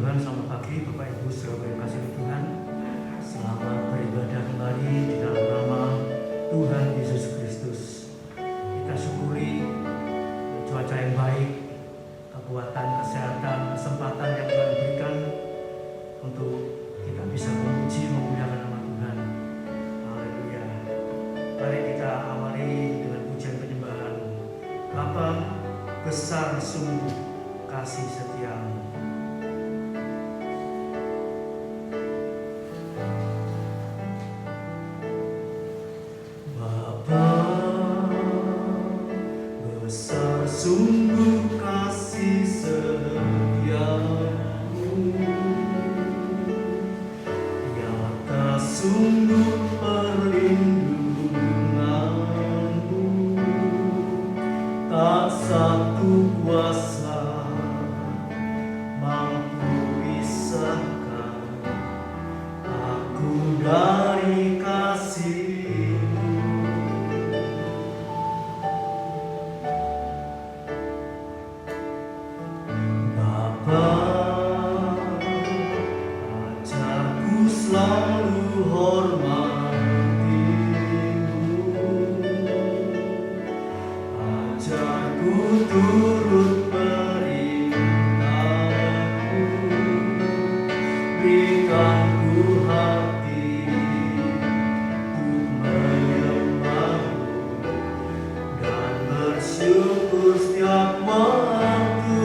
Tuhan, selamat pagi Bapak Ibu saudara yang kasih Tuhan. Selamat beribadah kembali di dalam nama Tuhan Yesus Kristus. Kita syukuri cuaca yang baik, kekuatan, kesehatan, kesempatan yang Tuhan berikan untuk kita bisa memuji, memuliakan nama Tuhan. Haleluya. Mari kita awali dengan pujian penyembahan. Bapa, besar sungguh kasih setiamu. Besar sungguh kasih setiamu, nyata sungguh perlindunganmu, tak satu kuasa mampu pisahkan aku dari kasih. Ajarku selalu hormatimu, ajarku turut perintahmu, berikan ku hati untuk menyembahmu dan bersyukur setiap waktu.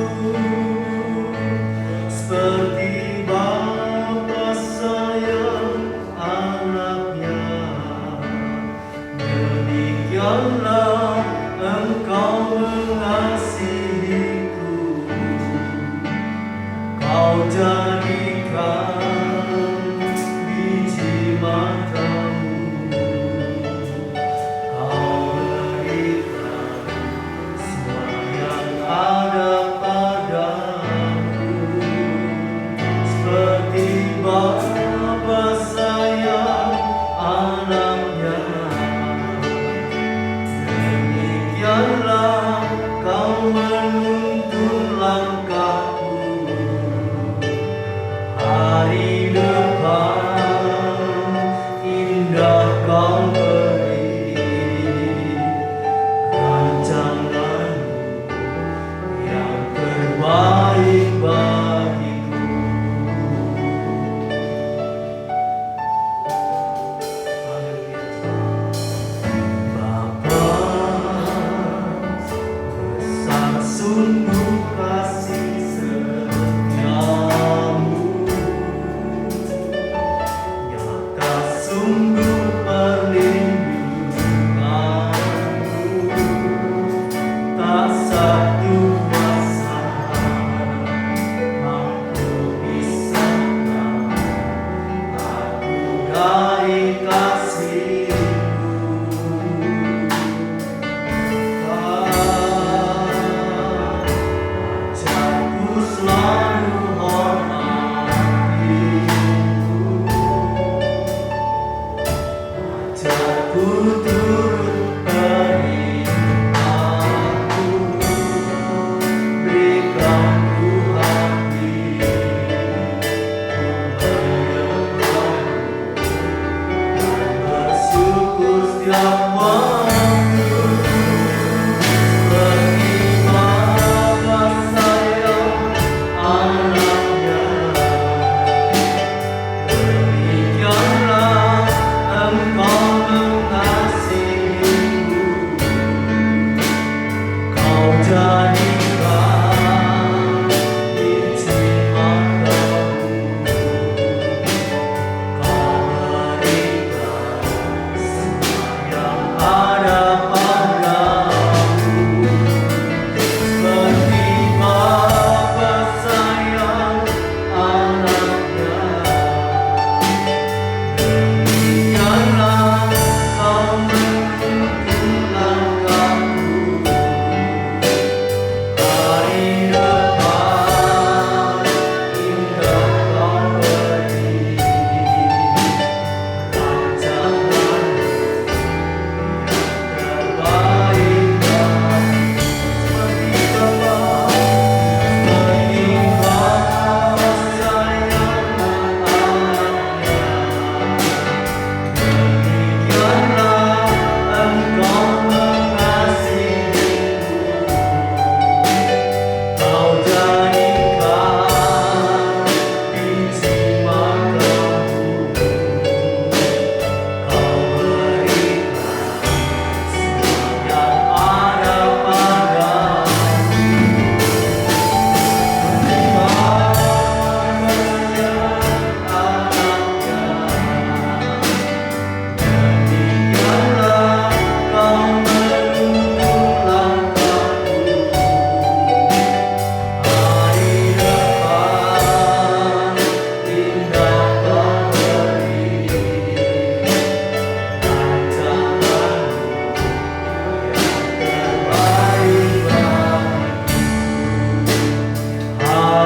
Seperti Bapa sayang anaknya, demikianlah Engkau mengasihiku. Kau jadikan biji matamu, Kau berikan semua yang ada padamu. Seperti Bapa sayang anaknya, demikianlah Kau menuntun langkahku. Hari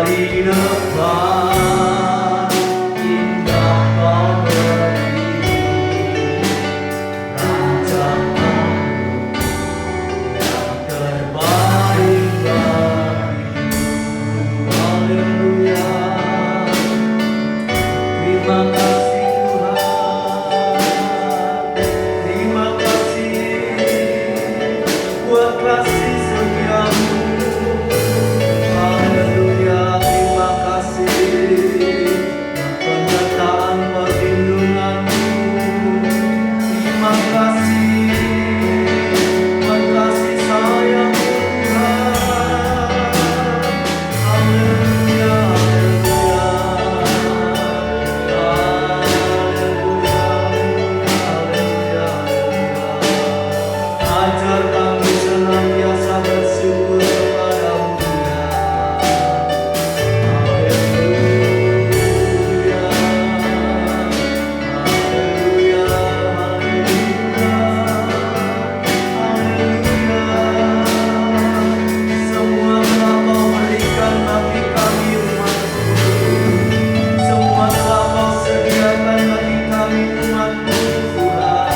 di depan indah kau berdiri, rancangan yang terbaik bagiku. Haleluya. Terima kasih Tuhan, terima kasih buat kasih setiamu. Haleluya, terima kasih penyertaan perlindunganmu. Terima kasih buat kasih sayang Tuhan. Haleluya, ajar kami senantiasa bersyukur kepadamu Tuhan. Haleluya, haleluya, haleluya, haleluya. Semua telah kau berikan bagi kami umat-Mu, semua telah kau sediakan bagi kami umat-Mu Tuhan.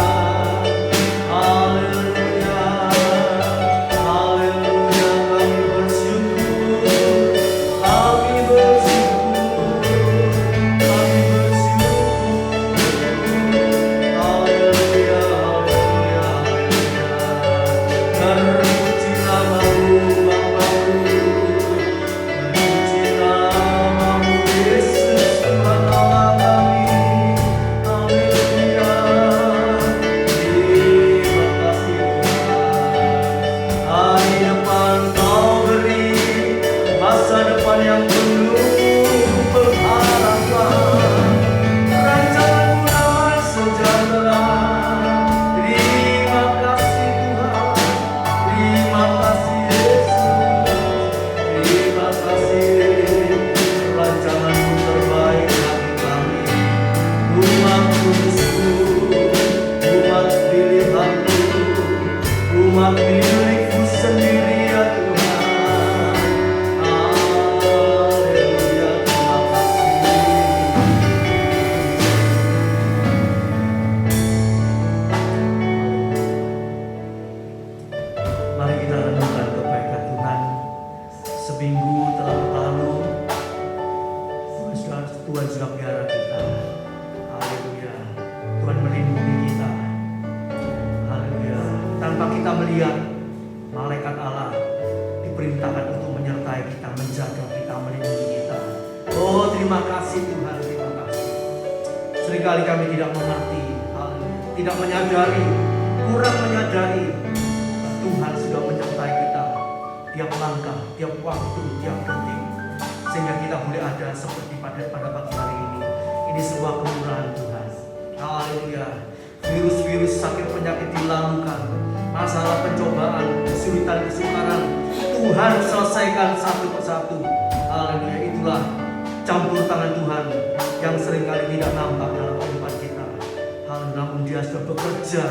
Haleluya, haleluya, kami bersyukur, kami bersyukur, kami bersyukur. Haleluya, haleluya, haleluya. Terpuji namamu Bapa-Ku, terpuji namamu Yesus Tuhan Allah kami. Haleluya. Terima kasih Tuhan. Hari depan kau beri, masa depan yang penuh pengharapan, rancanganmu damai sejahtera. Terima kasih Tuhan, terima kasih Yesus, terima kasih rancanganmu terbaik bagi kami, umat kudusku, umat pilihanmu, umat milikmu sendiri ya Tuhan. Haleluya, terima kasih. Mari kita renungkan kebaikan Tuhan. Seminggu telah berlalu, Tuhan sudah pelihara kita. Haleluya, Tuhan melindungi kita. Haleluya, tanpa kita melihat, malaikat Allah diperintahkan untuk menyertai kita, menjaga kita, melindungi kita. Oh, terima kasih Tuhan, terima kasih. Seringkali kami tidak mengerti, tidak menyadari, kurang menyadari Tuhan sudah menyertai kita tiap langkah, tiap waktu, tiap detik, sehingga kita boleh ada seperti pada pagi hari ini. Ini sebuah kemurahan Tuhan. Haleluya. Virus-virus sakit penyakit dilalukan, masalah pencobaan, kesulitan, kesukaran, Tuhan selesaikan satu persatu. Haleluya. Itulah campur tangan Tuhan yang seringkali tidak nampak dalam kehidupan kita. Namun Dia sudah bekerja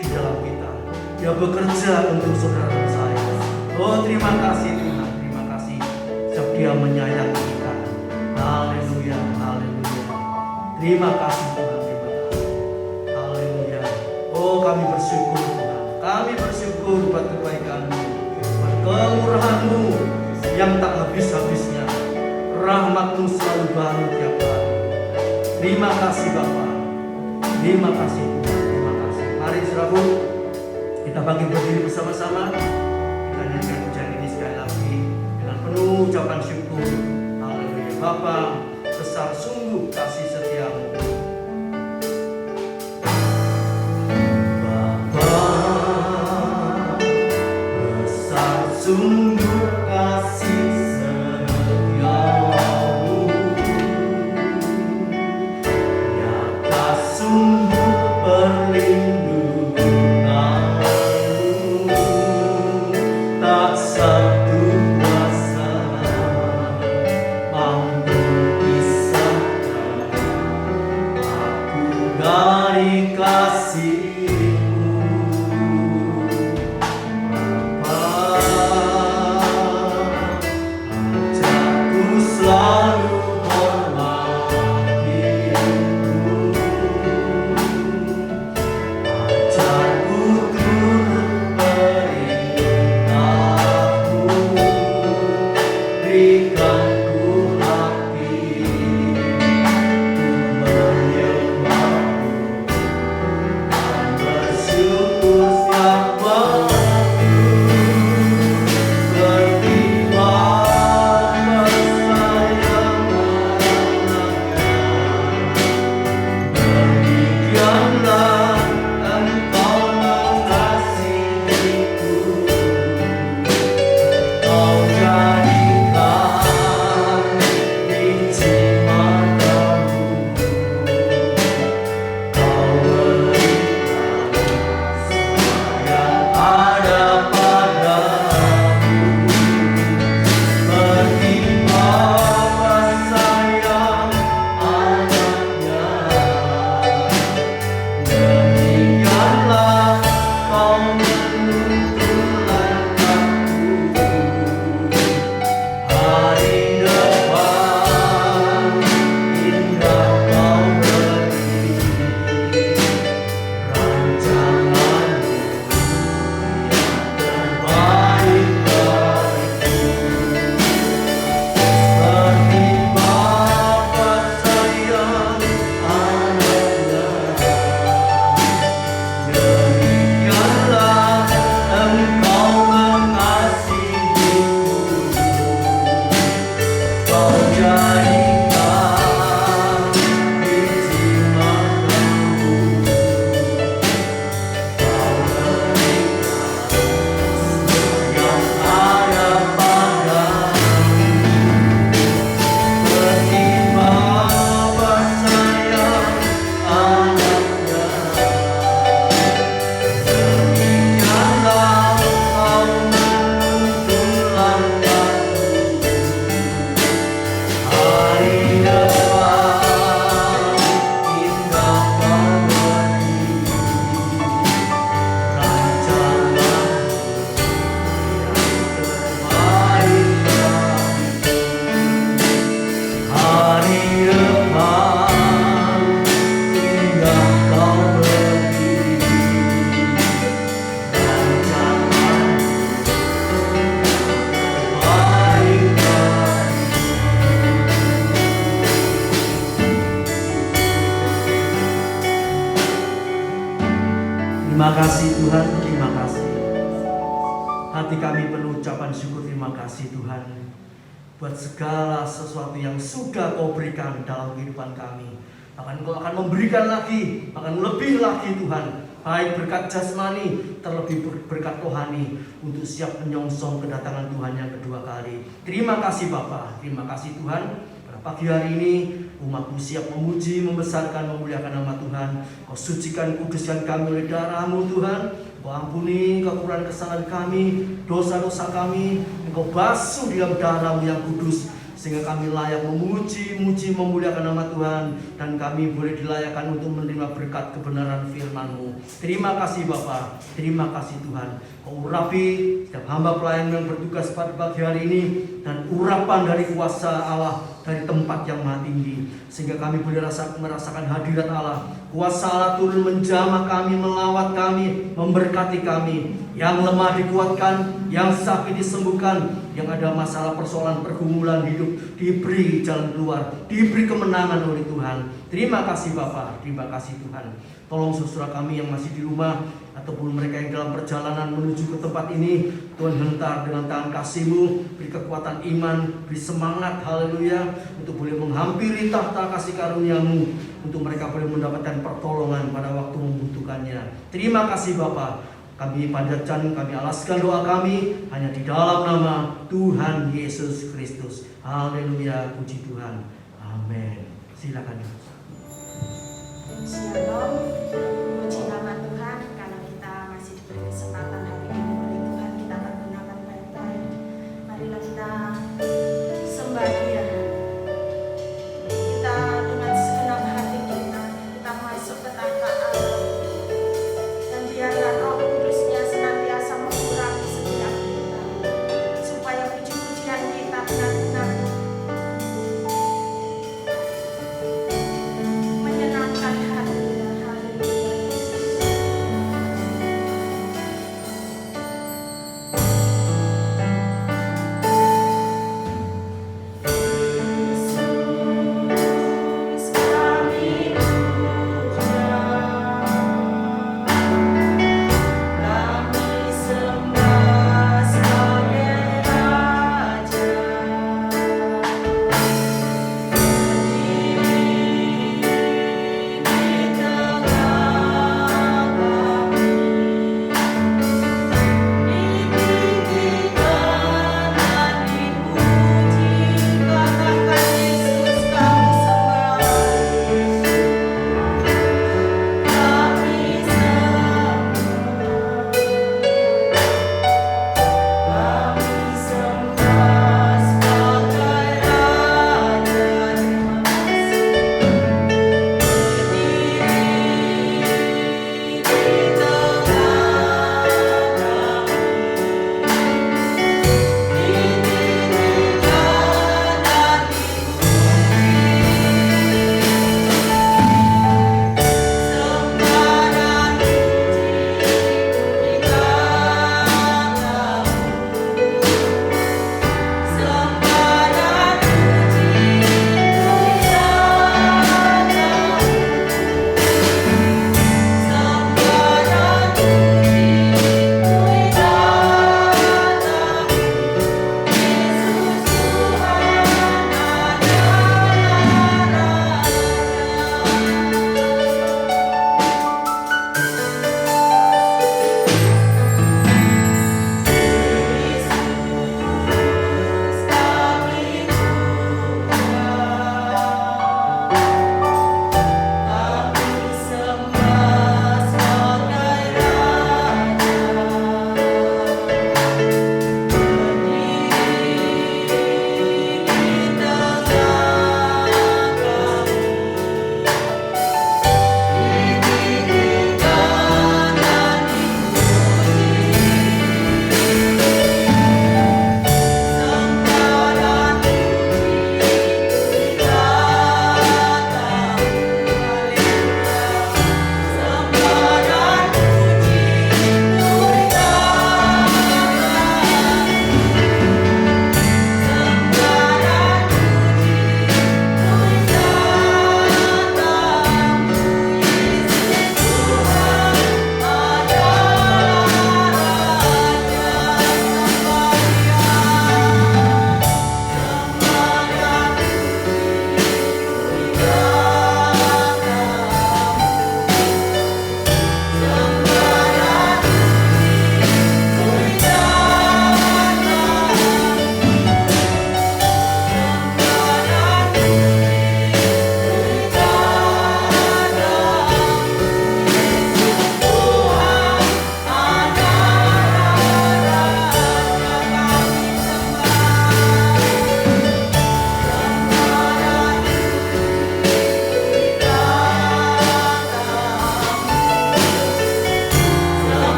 di dalam kita. Dia bekerja untuk saudara dan saya. Oh, terima kasih Tuhan, terima kasih. Sebab Dia menyayangi kita. Haleluya, haleluya. Terima kasih Tuhan, terima kasih. Haleluya. Oh, kami bersyukur Tuhan. Kami bersyukur buat kebaikan-Mu, buat kemurahan-Mu yang tak habis-habisnya. Rahmat-Mu selalu baru tiap hari. Terima kasih Bapa. Terima kasih Tuhan, terima kasih. Mari saudaraku, kita bangkit berdiri bersama-sama. Kita nyanyikan pujian ini sekali lagi dengan penuh ucapan syukur. Haleluya. Bapa, besar sungguh kasih setiamu. Bapa, besar sungguh kasih setiamu. Nyata sungguh perlindunganmu. Tak satu kuasa mampu pisahkan Terima kasih Tuhan, terima kasih. Hati kami penuh ucapan syukur, terima kasih Tuhan buat segala sesuatu yang sudah Kau berikan dalam kehidupan kami. Bahkan Kau akan memberikan lagi, akan lebih lagi Tuhan. Baik berkat jasmani, terlebih berkat rohani untuk siap menyongsong kedatangan Tuhan yang kedua kali. Terima kasih Bapa, terima kasih Tuhan. Pada pagi hari ini umat-Mu siap memuji, membesarkan, memuliakan nama Tuhan. Kau sucikan, kuduskan kami oleh darah-Mu Tuhan. Kau ampuni kekurangan kesalahan kami, dosa-dosa kami. Engkau basuh di dalam darah-Mu yang kudus, sehingga kami layak memuji, memuliakan nama Tuhan. Dan kami boleh dilayakkan untuk menerima berkat kebenaran firman-Mu. Terima kasih Bapa, terima kasih Tuhan. Kau urapi setiap hamba pelayan yang bertugas pada pagi hari ini, dan urapan dari kuasa Allah dari tempat yang maha tinggi, sehingga kami boleh merasakan hadirat Allah. Kuasa Allah turun menjamah kami, melawat kami, memberkati kami. Yang lemah dikuatkan, yang sakit disembuhkan, yang ada masalah persoalan pergumulan hidup diberi jalan keluar, diberi kemenangan oleh Tuhan. Terima kasih Bapa, terima kasih Tuhan. Tolong saudara kami yang masih di rumah ataupun mereka yang dalam perjalanan menuju ke tempat ini, Tuhan hentar dengan tangan kasih-Mu, beri kekuatan iman, beri semangat, haleluya, untuk boleh menghampiri tahta kasih karunia-Mu, untuk mereka boleh mendapatkan pertolongan pada waktu membutuhkannya. Terima kasih Bapa. Kami panjatkan, kami alaskan doa kami hanya di dalam nama Tuhan Yesus Kristus. Haleluya, puji Tuhan. Amin. Silakan. Shalom, puji nama Tuhan karena kita masih diberi kesempatan hari ini oleh Tuhan, kita akan gunakan baik-baik. Marilah kita sembah Dia. Kita dengan segenap hati kita masuk ke tahta Allah, dan biarlah Roh Kudusnya senantiasa mengurapi setiap kita, supaya puji-pujian kita benar-benar menyenangkan hati. Haleluya Yesus.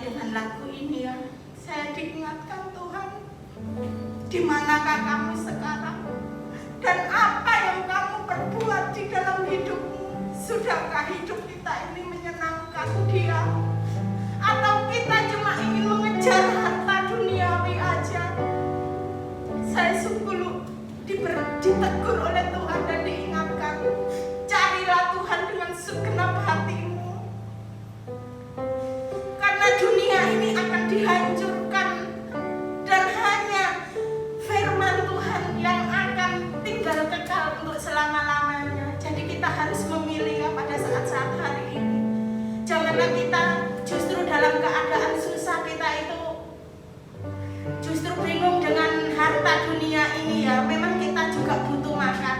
dengan lagu ini ya. Saya diingatkan Tuhan, di manakah kamu sekarang? Dan apa yang kamu perbuat di dalam hidupmu? Sudahkah hidup kita ini menyenangkan Dia? Atau kita cuma ingin mengejar harta duniawi aja? Saya sungguh ditegur oleh Tuhan dan diingatkan, carilah Tuhan dengan segenap hatimu. Karena dunia ini akan dihancurkan dan hanya firman Tuhan yang akan tinggal kekal untuk selama-lamanya. Jadi kita harus memilih ya pada saat-saat hari ini. Janganlah kita justru dalam keadaan susah kita itu justru bingung dengan harta dunia ini ya. Memang kita juga butuh makan,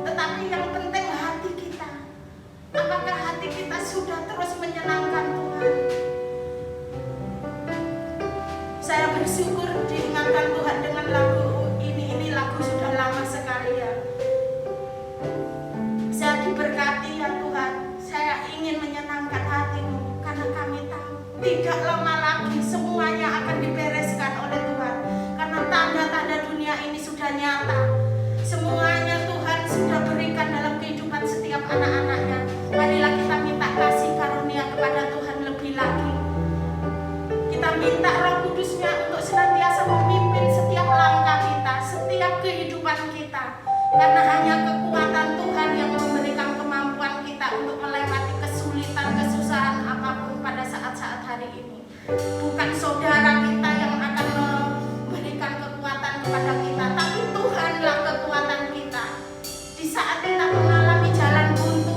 tetapi yang penting hati kita. Apakah hati kita sudah terus menyenangkan Tuhan? Saya bersyukur diingatkan Tuhan dengan lagu ini. Ini lagu sudah lama sekali ya. Saya diberkati ya Tuhan. Saya ingin menyenangkan hatimu, karena kami tahu tidak lama lagi semuanya akan dibereskan oleh Tuhan. Karena tanda-tanda dunia ini sudah nyata. Semuanya Tuhan sudah berikan dalam kehidupan setiap anak-anaknya. Marilah kita minta kasih karunia kepada Tuhan lebih lagi. Kita minta Roh Kudus-Nya untuk senantiasa memimpin setiap langkah kita, setiap kehidupan kita. Karena hanya kekuatan Tuhan yang memberikan kemampuan kita untuk melewati kesulitan, kesusahan apapun pada saat-saat hari ini. Bukan saudara kita yang akan memberikan kekuatan kepada kita, tapi Tuhanlah kekuatan kita. Di saat kita mengalami jalan buntu,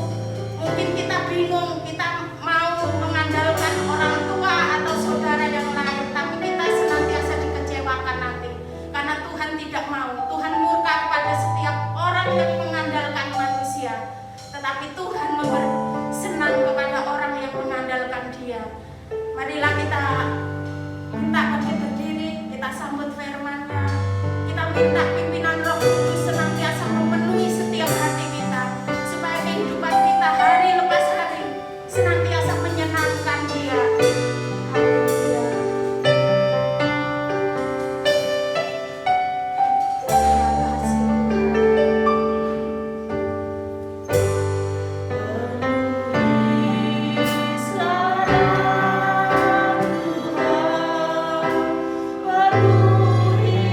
mungkin kita bingung, kita mau mengandalkan orang tua atau saudara yang lain, tapi kita senantiasa dikecewakan nanti. Karena Tuhan tidak mau. Tuhan murka kepada setiap orang yang mengandalkan manusia, tetapi Tuhan senang kepada orang yang mengandalkan Dia. Marilah kita minta berdiri, kita sambut firman-Nya. Kita minta pimpinan Roh Kudus senantiasa memenuhi setiap hati kita, supaya kehidupan kita hari lepas hari senantiasa menyenangkan Dia. Haleluya. Terima kasih. Penuhilah Tuhan, penuhilah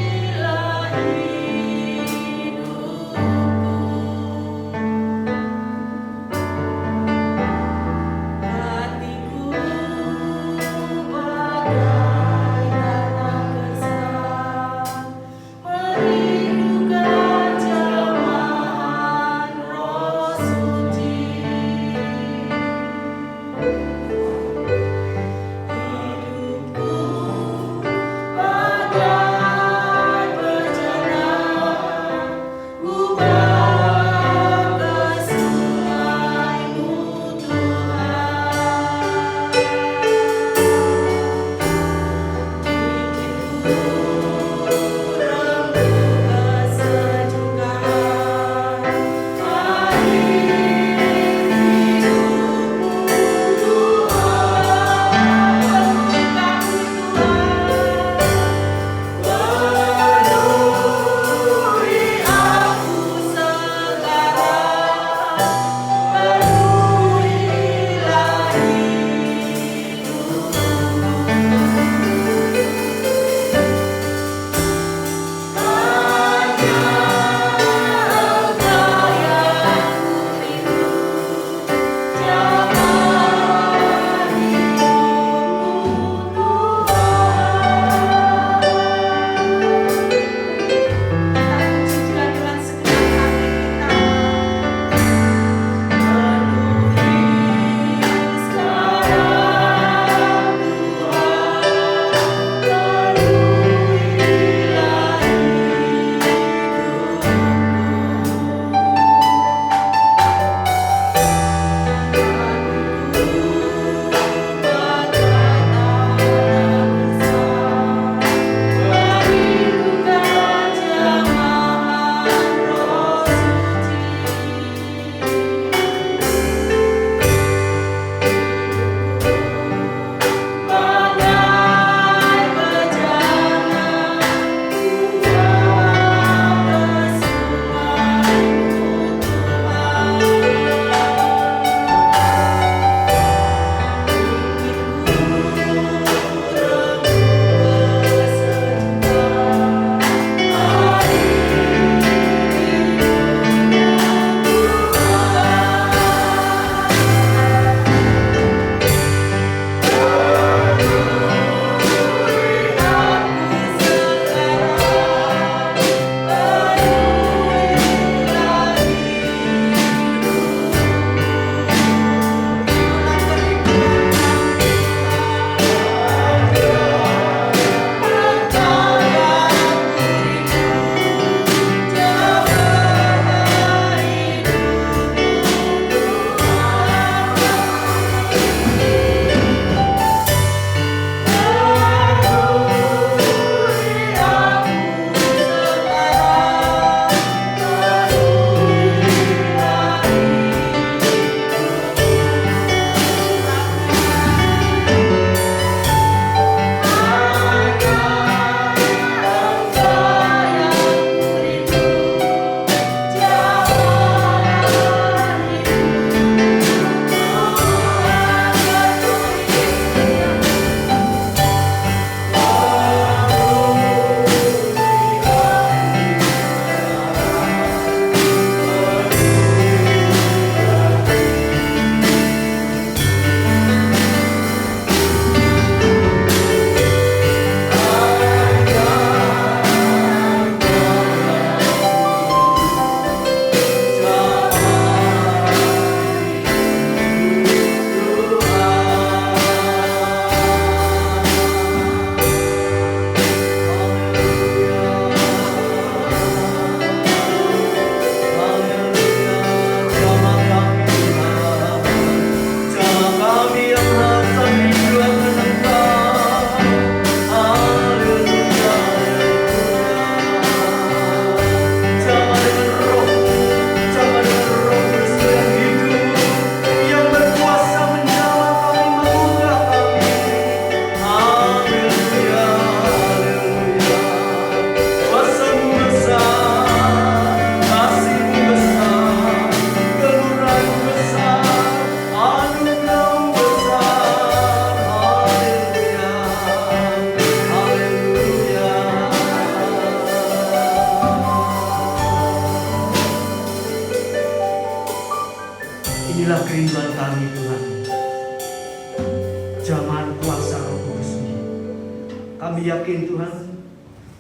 Kami yakin Tuhan,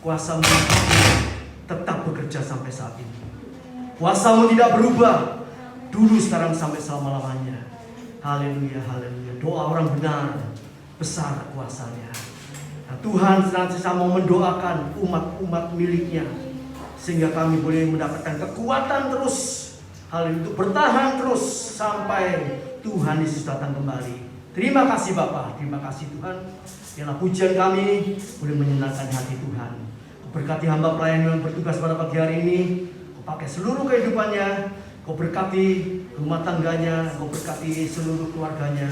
kuasa-Mu tetap bekerja sampai saat ini. Kuasa-Mu tidak berubah, dulu, sekarang, sampai selama-lamanya. Haleluya, haleluya. Doa orang benar, besar kuasanya. Nah, Tuhan senantiasa mau mendoakan umat-umat miliknya, sehingga kami boleh mendapatkan kekuatan terus, untuk bertahan terus sampai Tuhan Yesus datang kembali. Terima kasih Bapa, terima kasih Tuhan. Biarlah pujian kami boleh menyenangkan hati Tuhan. Berkati hamba pelayan yang bertugas pada pagi hari ini. Kau pakai seluruh kehidupannya. Kau berkati rumah tangganya. Kau berkati seluruh keluarganya.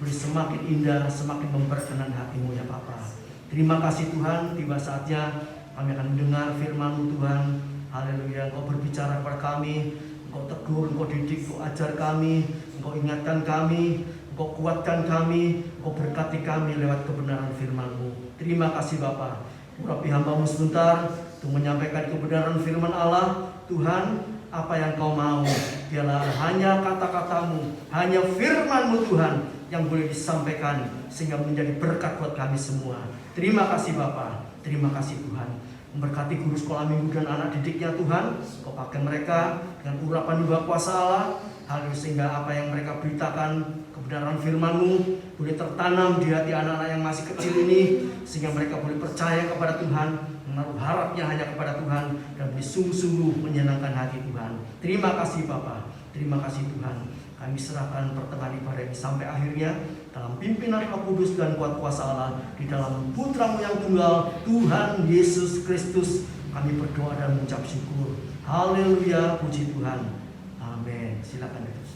Boleh semakin indah, semakin memperkenan hati-Mu ya Bapa. Terima kasih Tuhan. Tiba saatnya kami akan mendengar firman-Mu Tuhan. Haleluya. Engkau berbicara kepada kami. Engkau tegur, Engkau didik, Engkau ajar kami. Engkau ingatkan kami. Engkau kuatkan kami, Engkau berkati kami lewat kebenaran firman-Mu. Terima kasih Bapa. Urapi hamba-Mu sebentar untuk menyampaikan kebenaran firman Allah. Tuhan, apa yang Kau mau, biarlah hanya kata-kata-Mu, hanya firman-Mu Tuhan yang boleh disampaikan sehingga menjadi berkat buat kami semua. Terima kasih Bapa, terima kasih Tuhan. Memberkati guru sekolah minggu dan anak didiknya Tuhan. Kau pakai mereka dengan urapan juga kuasa Allah. Sehingga apa yang mereka beritakan, kebenaran firman-Mu boleh tertanam di hati anak-anak yang masih kecil ini, sehingga mereka boleh percaya kepada Tuhan, menaruh harapnya hanya kepada Tuhan, dan boleh sungguh-sungguh menyenangkan hati Tuhan. Terima kasih Bapa, terima kasih Tuhan. Kami serahkan pertengahan ibadah ini sampai akhirnya dalam pimpinan Roh Kudus dan kuat kuasa Allah, di dalam Putra-Mu yang tunggal, Tuhan Yesus Kristus. Kami berdoa dan mengucap syukur. Haleluya, puji Tuhan. Amin. Silakan terus.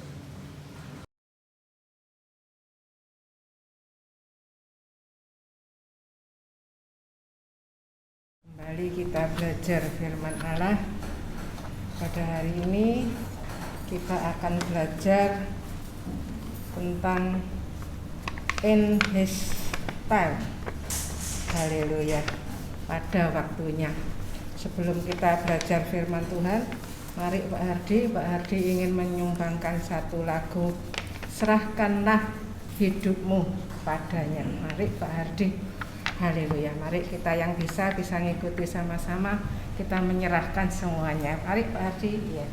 Kembali kita belajar firman Allah. Pada hari ini kita akan belajar tentang in His time. Haleluya. Pada waktunya. Sebelum kita belajar firman Tuhan, mari Pak Hardi ingin menyumbangkan satu lagu, Serahkanlah Hidupmu Padanya. Mari Pak Hardi. Haleluya. Mari kita yang bisa ngikuti sama-sama, kita menyerahkan semuanya. Mari Pak Hardi. Ya.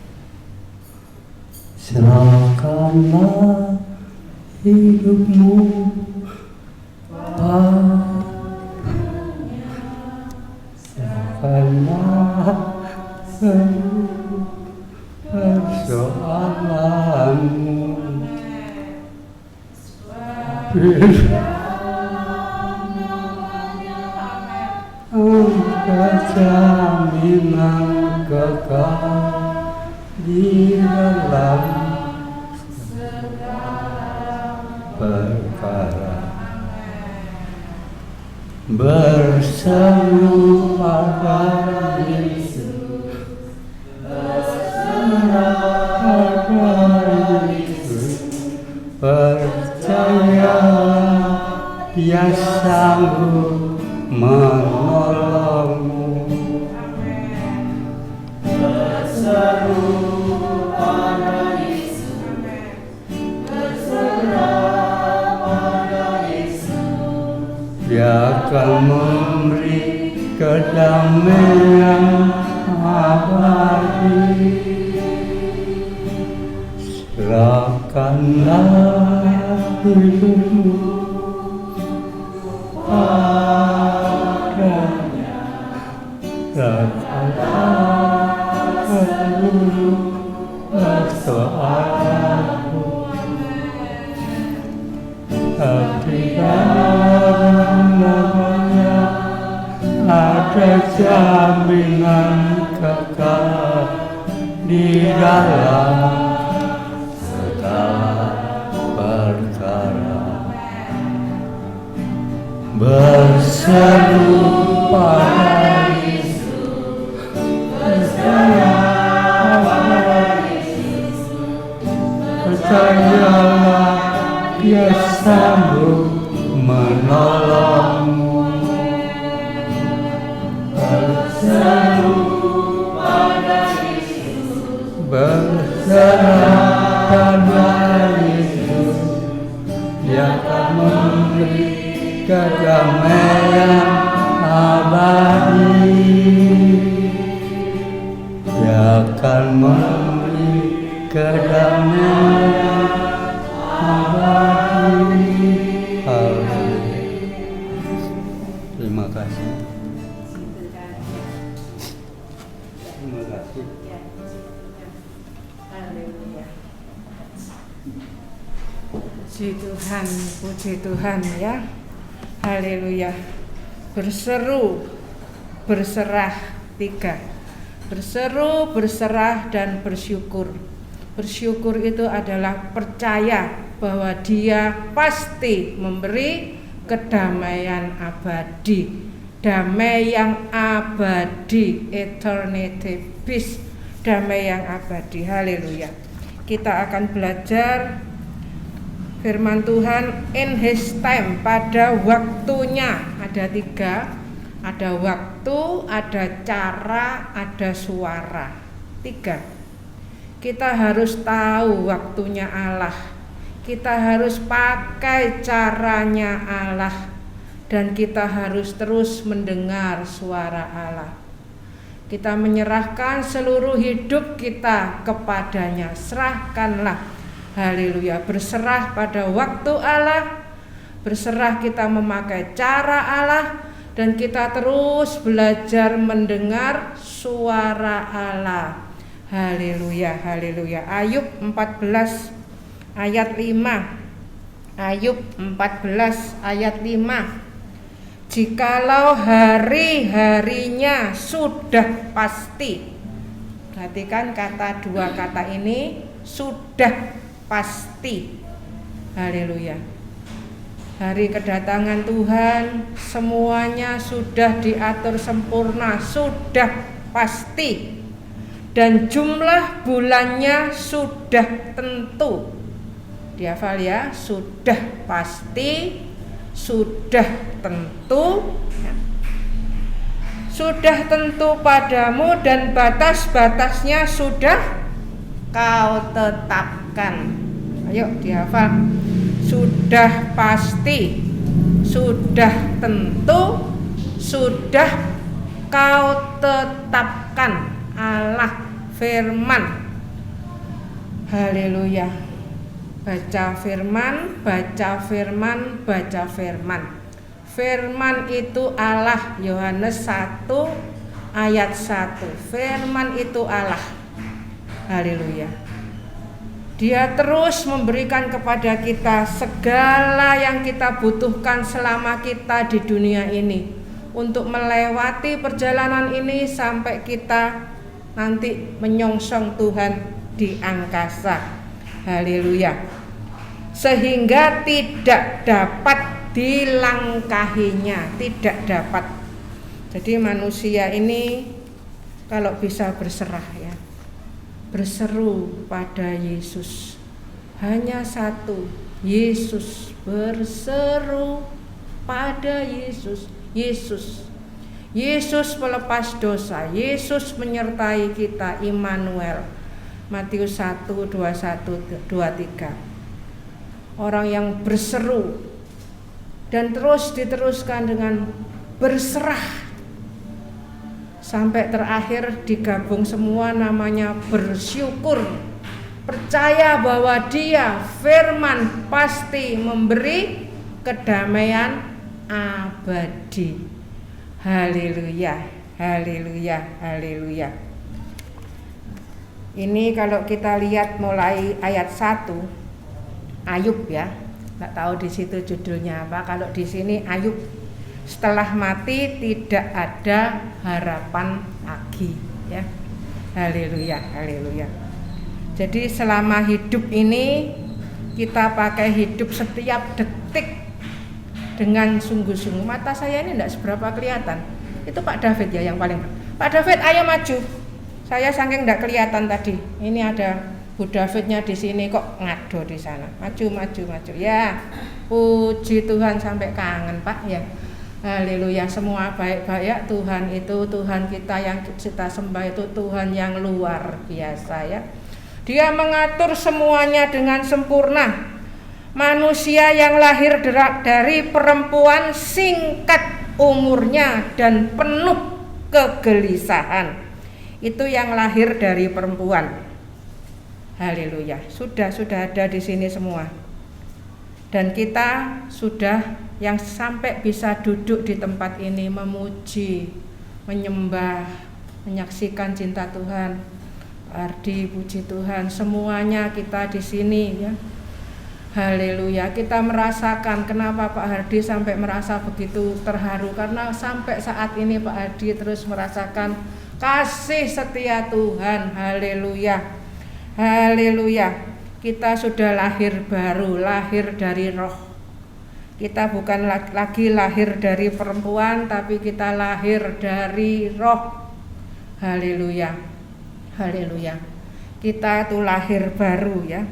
Serahkanlah hidupmu padanya. Serahkanlah seluruh persoalanmu. Jaminan kekal di dalam segala perkara. Berseru pada Yesus, berserah pada Yesus, percayalah Dia sanggup menolongmu. Berseru pada Yesus, berserah pada Yesus, Dia akan memberi kedamaian abadi. Serahkanlah hidupmu padanya. Serahkanlah seluruh persoalanmu. Di dalam namanya ada jaminan kekal di dalam segala perkara. Berseru pada Yesus, berserah pada Yesus, percayalah Dia sanggup menolongmu. Berseru pada Yesus, berserah pada Yesus, Dia akan memberi kedamaian abadi. Dia akan memberi kedamaian abadi. Haleluya. Terima kasih. Terima kasih. Haleluya. Puji Tuhan ya. Haleluya. Berseru, berserah, 3. Berseru, berserah, dan bersyukur. Bersyukur itu adalah percaya bahwa Dia pasti memberi kedamaian abadi, damai yang abadi, eternity peace, damai yang abadi. Haleluya. Kita akan belajar firman Tuhan in His time, pada waktunya. Ada 3, ada waktu, ada cara, ada suara. 3. Kita harus tahu waktunya Allah. Kita harus pakai caranya Allah, dan kita harus terus mendengar suara Allah. Kita menyerahkan seluruh hidup kita kepadanya. Serahkanlah. Haleluya. Berserah pada waktu Allah, berserah kita memakai cara Allah, dan kita terus belajar mendengar suara Allah. Haleluya, haleluya. Ayub 14 ayat 5. Ayub 14 ayat 5. Jikalau hari-harinya sudah pasti. Perhatikan dua kata ini, sudah pasti. Haleluya. Hari kedatangan Tuhan semuanya sudah diatur sempurna, sudah pasti. Dan jumlah bulannya sudah tentu. Dihafal ya, sudah pasti, sudah tentu. Sudah tentu padamu, dan batas-batasnya sudah kau tetapkan. Ayo dihafal. Sudah pasti, sudah tentu, sudah kau tetapkan. Allah firman. Haleluya. Baca firman, baca firman, baca firman. Firman itu Allah. Yohanes 1 ayat 1. Firman itu Allah. Haleluya. Dia terus memberikan kepada kita segala yang kita butuhkan selama kita di dunia ini, untuk melewati perjalanan ini sampai kita nanti menyongsong Tuhan di angkasa. Haleluya. Sehingga tidak dapat dilangkahinya, tidak dapat. Jadi manusia ini kalau bisa berserah ya, berseru pada Yesus. Hanya satu, Yesus. Berseru pada Yesus. Yesus pelepas dosa. Yesus menyertai kita, Immanuel. Matius 1, 21, 23. Orang yang berseru dan terus diteruskan dengan berserah sampai terakhir digabung semua, namanya bersyukur. Percaya bahwa Dia firman pasti memberi kedamaian abadi. Haleluya, haleluya, haleluya. Ini kalau kita lihat mulai ayat 1 Ayub ya. Enggak tahu di situ judulnya apa. Kalau di sini Ayub, setelah mati tidak ada harapan lagi ya. Haleluya, haleluya. Jadi selama hidup ini kita pakai hidup setiap detik dengan sungguh-sungguh. Mata saya ini enggak seberapa kelihatan. Itu Pak David ya yang paling. Pak David, ayo maju. Saya saking enggak kelihatan tadi. Ini ada Bu Davidnya di sini, kok ngado di sana. Maju, maju, maju. Ya, puji Tuhan, sampai kangen Pak ya. Haleluya, semua baik-baik ya. Tuhan itu, Tuhan kita yang kita sembah itu Tuhan yang luar biasa ya. Dia mengatur semuanya dengan sempurna. Manusia yang lahir dari perempuan singkat umurnya dan penuh kegelisahan. Itu yang lahir dari perempuan. Haleluya. Sudah ada di sini semua. Dan kita sudah yang sampai bisa duduk di tempat ini memuji, menyembah, menyaksikan cinta Tuhan. Ardi, puji Tuhan, semuanya kita di sini ya. Haleluya. Kita merasakan kenapa Pak Hardi sampai merasa begitu terharu, karena sampai saat ini Pak Hardi terus merasakan kasih setia Tuhan. Haleluya. Haleluya. Kita sudah lahir baru, lahir dari roh. Kita bukan lagi lahir dari perempuan, tapi kita lahir dari roh. Haleluya. Haleluya. Kita itu lahir baru ya.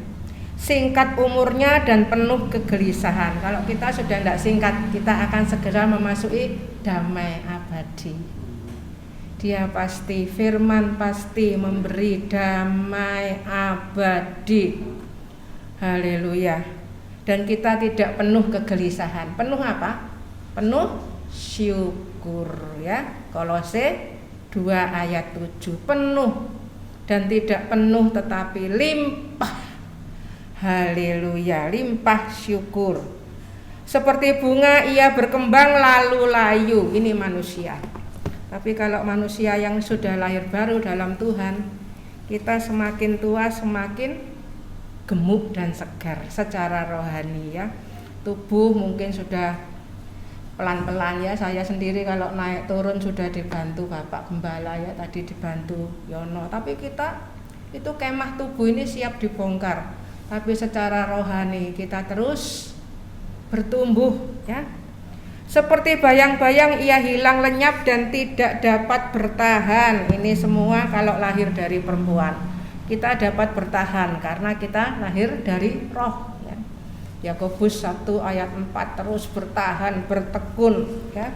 Singkat umurnya dan penuh kegelisahan. Kalau kita sudah tidak singkat, kita akan segera memasuki damai abadi. Dia pasti, firman pasti memberi damai abadi. Haleluya. Dan kita tidak penuh kegelisahan. Penuh apa? Penuh syukur ya. Kolose 2 ayat 7. Penuh dan tidak penuh tetapi limpah. Haleluya, limpah syukur. Seperti bunga ia berkembang lalu layu. Ini manusia. Tapi kalau manusia yang sudah lahir baru dalam Tuhan, kita semakin tua semakin gemuk dan segar secara rohani ya. Tubuh mungkin sudah pelan-pelan ya. Saya sendiri kalau naik turun sudah dibantu Bapak Gembala ya, tadi dibantu Yono. Tapi kita itu kemah tubuh ini siap dibongkar. Tapi secara rohani kita terus bertumbuh ya. Seperti bayang-bayang ia hilang lenyap dan tidak dapat bertahan. Ini semua kalau lahir dari perempuan. Kita dapat bertahan karena kita lahir dari roh ya. Yakobus 1 ayat 4 terus bertahan, bertekun ya.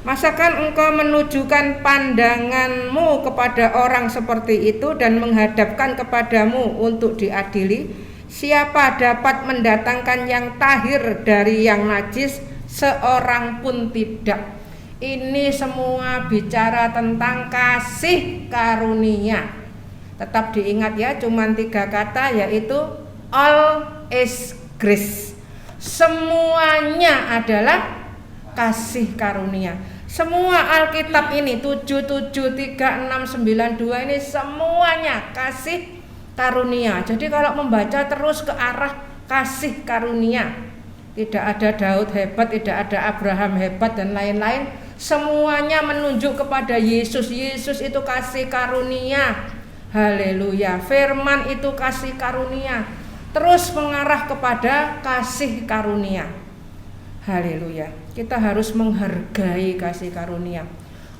Masakan engkau menunjukkan pandanganmu kepada orang seperti itu dan menghadapkan kepadamu untuk diadili? Siapa dapat mendatangkan yang tahir dari yang najis? Seorang pun tidak. Ini semua bicara tentang kasih karunia. Tetap diingat ya, cuma 3 kata, yaitu all is grace. Semuanya adalah kasih karunia. Semua Alkitab ini 77, 36, 92 ini semuanya kasih karunia. Jadi kalau membaca terus ke arah kasih karunia. Tidak ada Daud hebat, tidak ada Abraham hebat dan lain-lain. Semuanya menunjuk kepada Yesus. Yesus itu kasih karunia. Haleluya. Firman itu kasih karunia. Terus mengarah kepada kasih karunia. Haleluya. Kita harus menghargai kasih karunia.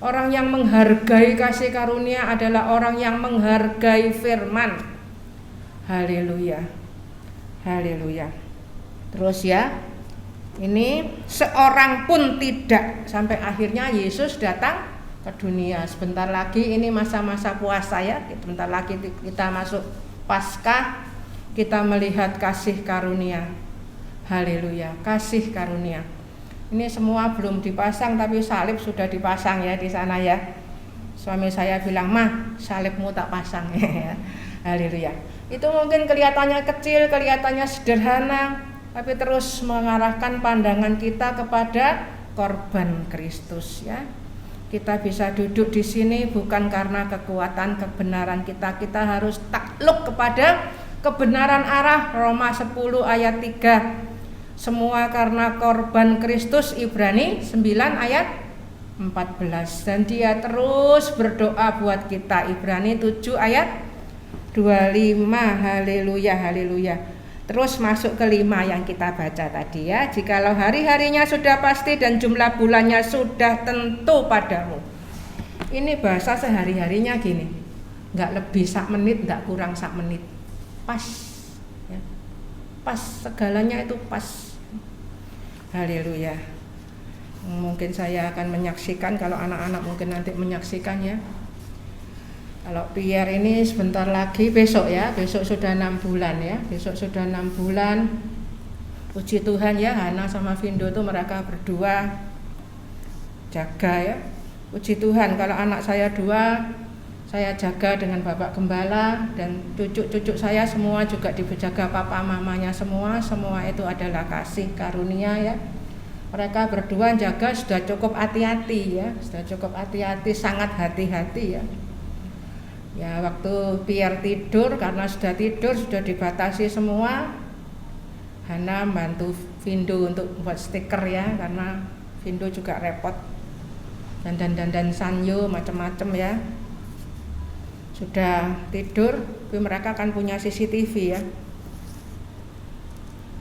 Orang yang menghargai kasih karunia adalah orang yang menghargai firman. Haleluya. Haleluya. Terus ya, ini seorang pun tidak, sampai akhirnya Yesus datang ke dunia. Sebentar lagi ini masa-masa puasa ya, sebentar lagi kita masuk Paskah, kita melihat kasih karunia. Haleluya, kasih karunia. Ini semua belum dipasang tapi salib sudah dipasang ya di sana ya. Suami saya bilang, "Mah, salibmu tak pasang." Haleluya. Itu mungkin kelihatannya kecil, kelihatannya sederhana, tapi terus mengarahkan pandangan kita kepada korban Kristus ya. Kita bisa duduk di sini bukan karena kekuatan kebenaran kita. Kita harus takluk kepada kebenaran arah Roma 10 ayat 3. Semua karena korban Kristus, Ibrani 9 ayat 14. Dan dia terus berdoa buat kita, Ibrani 7 ayat 25. Haleluya, haleluya. Terus masuk ke 5 yang kita baca tadi ya. Jikalau hari-harinya sudah pasti dan jumlah bulannya sudah tentu padamu. Ini bahasa sehari-harinya gini. Enggak lebih sak menit, enggak kurang sak menit. Pas ya. Pas, segalanya itu pas. Haleluya. Mungkin saya akan menyaksikan, kalau anak-anak mungkin nanti menyaksikan ya. Kalau Pierre ini sebentar lagi, besok ya, besok sudah 6 bulan ya, besok sudah 6 bulan. Puji Tuhan ya, Hana sama Vindo tuh mereka berdua jaga ya. Puji Tuhan kalau anak saya 2 saya jaga dengan Bapak Gembala, dan cucu-cucu saya semua juga dijaga papa mamanya semua itu adalah kasih karunia ya. Mereka berdua jaga sudah cukup hati-hati ya, sangat hati-hati ya. Ya waktu Pierre tidur, karena sudah tidur sudah dibatasi semua, Hana bantu Vindo untuk buat stiker ya, karena Vindo juga repot, dan Sanyo macam-macam ya. Sudah tidur, tapi mereka kan punya CCTV ya.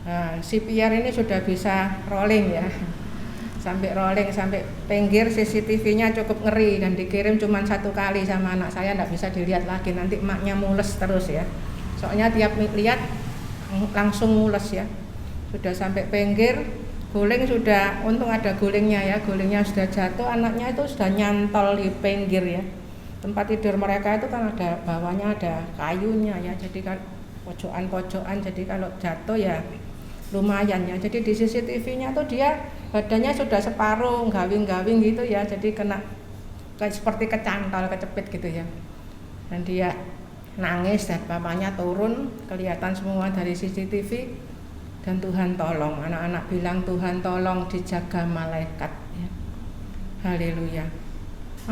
Nah, si Pierre ini sudah bisa rolling ya, sampai pinggir CCTV-nya cukup ngeri, dan dikirim cuma 1 kali sama anak saya, tidak bisa dilihat lagi, nanti emaknya mules terus ya. Soalnya tiap lihat langsung mules ya. Sudah sampai pinggir, guling sudah, untung ada gulingnya ya, gulingnya sudah jatuh, anaknya itu sudah nyantol di pinggir ya. Tempat tidur mereka itu kan ada bawahnya ada kayunya ya, jadi kan pojokan-pojokan, jadi kalau jatuh ya lumayan ya. Jadi di CCTV-nya tuh dia badannya sudah separuh gawing-gawing gitu ya, jadi kena kayak seperti kecantol, kecepit gitu ya. Dan dia nangis dan papanya turun, kelihatan semua dari CCTV, dan Tuhan tolong, anak-anak bilang Tuhan tolong dijaga malaikat ya. Haleluya.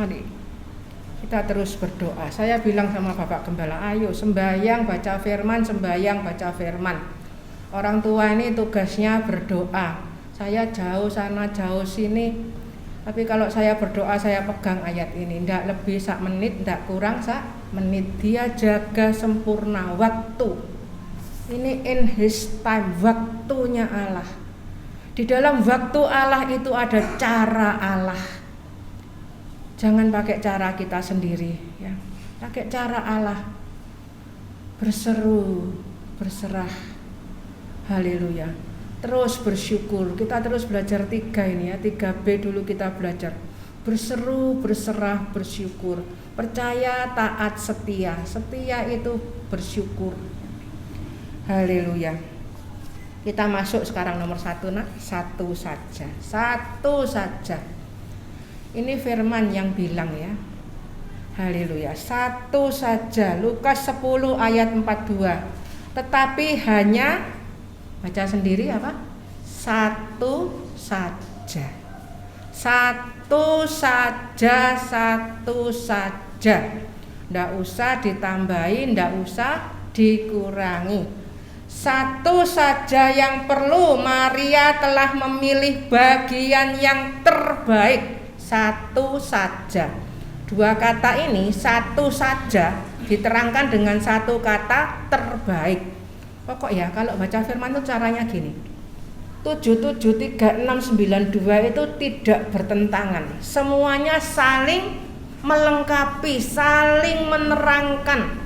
Mari kita terus berdoa. Saya bilang sama Bapak Gembala, ayo sembahyang baca firman, Orang tua ini tugasnya berdoa. Saya jauh sana jauh sini, tapi kalau saya berdoa saya pegang ayat ini, tidak lebih 1 menit, tidak kurang 1 menit. Dia jaga sempurna waktu. Ini in his time, waktunya Allah. Di dalam waktu Allah itu ada cara Allah. Jangan pakai cara kita sendiri ya. Pakai cara Allah. Berseru, berserah. Haleluya. Terus bersyukur. Kita terus belajar 3 ini ya. 3B dulu kita belajar. Berseru, berserah, bersyukur. Percaya, taat, setia. Setia itu bersyukur. Haleluya. Kita masuk sekarang nomor 1 nak. 1 saja. 1 saja. Ini firman yang bilang ya. Haleluya. 1 saja. Lukas 10 ayat 42. Tetapi hanya, baca sendiri apa? 1 saja. 1 saja, 1 saja. Ndak usah ditambahin, ndak usah dikurangi. 1 saja yang perlu. Maria telah memilih bagian yang terbaik. 1 saja. 2 kata ini, 1 saja diterangkan dengan 1 kata terbaik. Pokok ya kalau baca firman itu caranya gini. 7736992 itu tidak bertentangan. Semuanya saling melengkapi, saling menerangkan.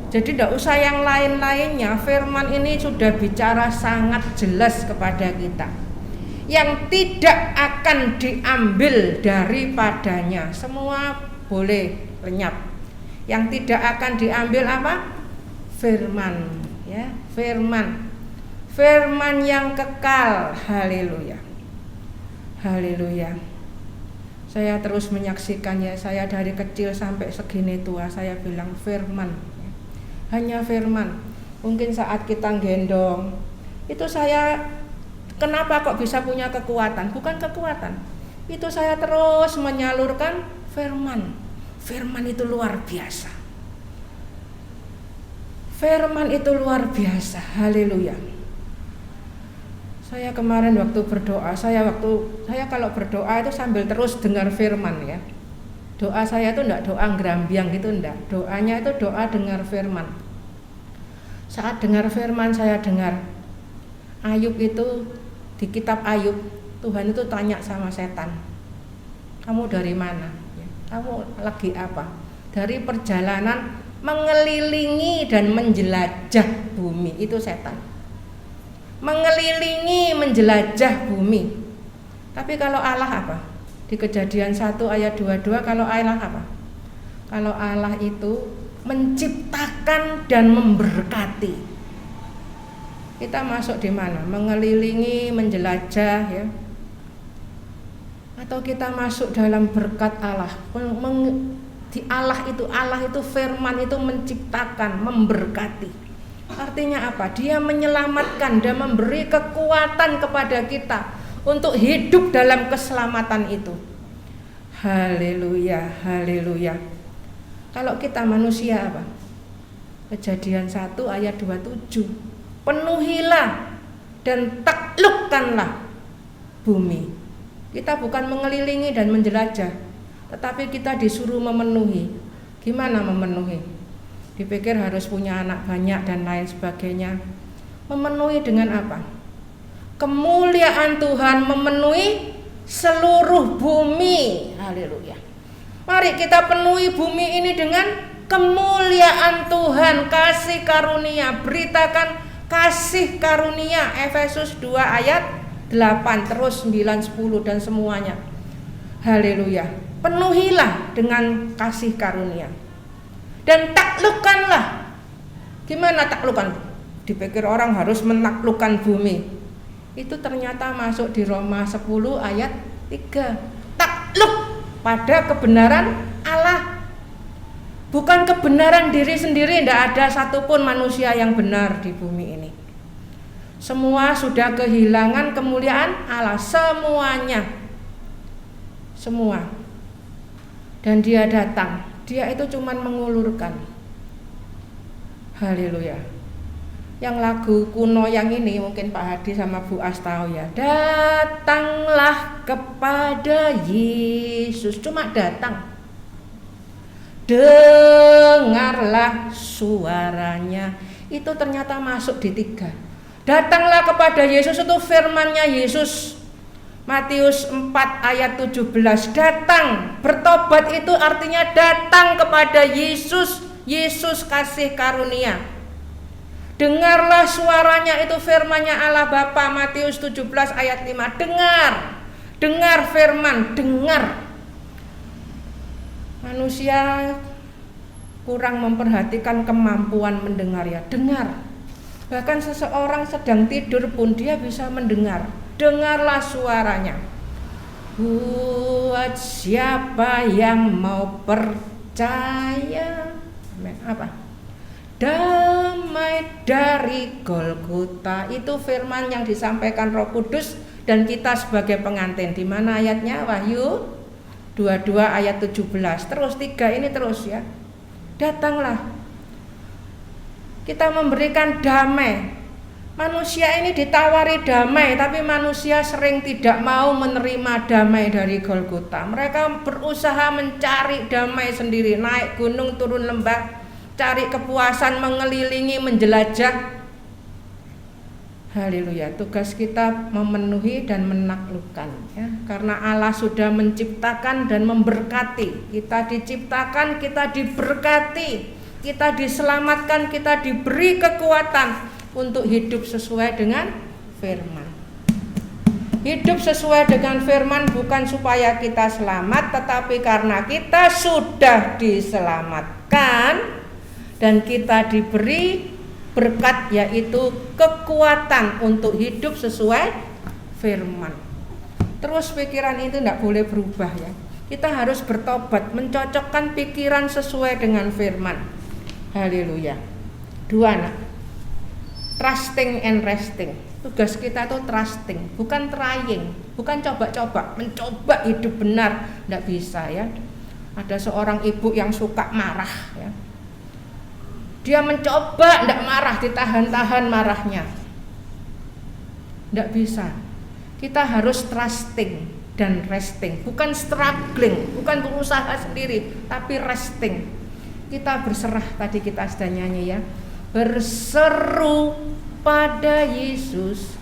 Jadi tidak usah yang lain-lainnya. Firman ini sudah bicara sangat jelas kepada kita. Yang tidak akan diambil daripadanya, semua boleh lenyap. Yang tidak akan diambil apa? Firman ya, firman yang kekal. Haleluya. Haleluya. Saya terus menyaksikan ya, saya dari kecil sampai segini tua saya bilang firman. Hanya firman. Mungkin saat kita gendong itu saya, kenapa kok bisa punya kekuatan? Bukan kekuatan. Itu saya terus menyalurkan firman. Firman itu luar biasa. Firman itu luar biasa. Haleluya. Saya kemarin waktu berdoa, saya kalau berdoa itu sambil terus dengar firman ya. Doa saya itu enggak doa ngrambyang gitu, enggak. Doanya itu doa dengar firman. Saat dengar firman saya dengar Ayub itu, di kitab Ayub, Tuhan itu tanya sama setan, kamu dari mana? Kamu lagi apa? Dari perjalanan mengelilingi dan menjelajah bumi. Itu setan. Mengelilingi, menjelajah bumi. Tapi kalau Allah apa? Di Kejadian 1 ayat 22, kalau Allah apa? Kalau Allah itu menciptakan dan memberkati. Kita masuk di mana? Mengelilingi, menjelajah ya. Atau kita masuk dalam berkat Allah. Di Allah itu firman itu menciptakan, memberkati. Artinya apa? Dia menyelamatkan dan memberi kekuatan kepada kita untuk hidup dalam keselamatan itu. Haleluya, haleluya. Kalau kita manusia apa? Kejadian 1 ayat 27. Penuhilah dan taklukkanlah bumi. Kita bukan mengelilingi dan menjelajah, tetapi kita disuruh memenuhi. Gimana memenuhi? Dipikir harus punya anak banyak dan lain sebagainya. Memenuhi dengan apa? Kemuliaan Tuhan memenuhi seluruh bumi. Haleluya. Mari kita penuhi bumi ini dengan kemuliaan Tuhan, kasih karunia. Beritakan kasih karunia. Efesus 2 ayat 8 terus 9, 10 dan semuanya. Haleluya. Penuhilah dengan kasih karunia. Dan taklukkanlah. Gimana taklukkan? Dipikir orang harus menaklukkan bumi. Itu ternyata masuk di Roma 10 ayat 3. Takluk pada kebenaran Allah. Bukan kebenaran diri sendiri. Tidak ada satupun manusia yang benar di bumi ini. Semua sudah kehilangan kemuliaan Allah. Semuanya. Semua. Dan dia datang. Dia itu cuma mengulurkan. Haleluya. Yang lagu kuno yang ini mungkin Pak Hadi sama Bu As tahu ya. Datanglah kepada Yesus. Cuma datang. Dengarlah suaranya. Itu ternyata masuk di 3. Datanglah kepada Yesus itu firman-Nya Yesus. Matius 4 ayat 17. Datang, bertobat itu artinya datang kepada Yesus. Yesus kasih karunia. Dengarlah suaranya, itu firman-Nya Allah Bapa. Matius 17 ayat 5. Dengar firman, dengar. Manusia kurang memperhatikan kemampuan mendengar ya. Dengar. Bahkan seseorang sedang tidur pun dia bisa mendengar. Dengarlah suaranya. Buat siapa yang mau percaya. Apa? Damai dari Golgota. Itu firman yang disampaikan Roh Kudus dan kita sebagai pengantin. Di mana ayatnya? Wahyu 22 ayat 17. Terus 3 ini terus ya. Datanglah. Kita memberikan damai. Manusia ini ditawari damai, tapi manusia sering tidak mau menerima damai dari Golgota. Mereka berusaha mencari damai sendiri, naik gunung, turun lembah, cari kepuasan, mengelilingi, menjelajah. Haleluya. Tugas kita memenuhi dan menaklukkan ya. Karena Allah sudah menciptakan dan memberkati. Kita diciptakan, kita diberkati, kita diselamatkan, kita diberi kekuatan untuk hidup sesuai dengan firman. Hidup sesuai dengan firman bukan supaya kita selamat, tetapi karena kita sudah diselamatkan dan kita diberi berkat, yaitu kekuatan untuk hidup sesuai firman. Terus pikiran itu tidak boleh berubah ya. Kita harus bertobat, mencocokkan pikiran sesuai dengan firman. Haleluya. 2 nak. Trusting and resting. Tugas kita itu trusting, bukan trying, bukan coba-coba, mencoba hidup benar, tidak bisa ya. Ada seorang ibu yang suka marah ya. Dia mencoba tidak marah, ditahan-tahan marahnya. Tidak bisa. Kita harus trusting dan resting, bukan struggling, bukan berusaha sendiri, tapi resting. Kita berserah, tadi kita sudah nyanyi ya. Berseru pada Yesus,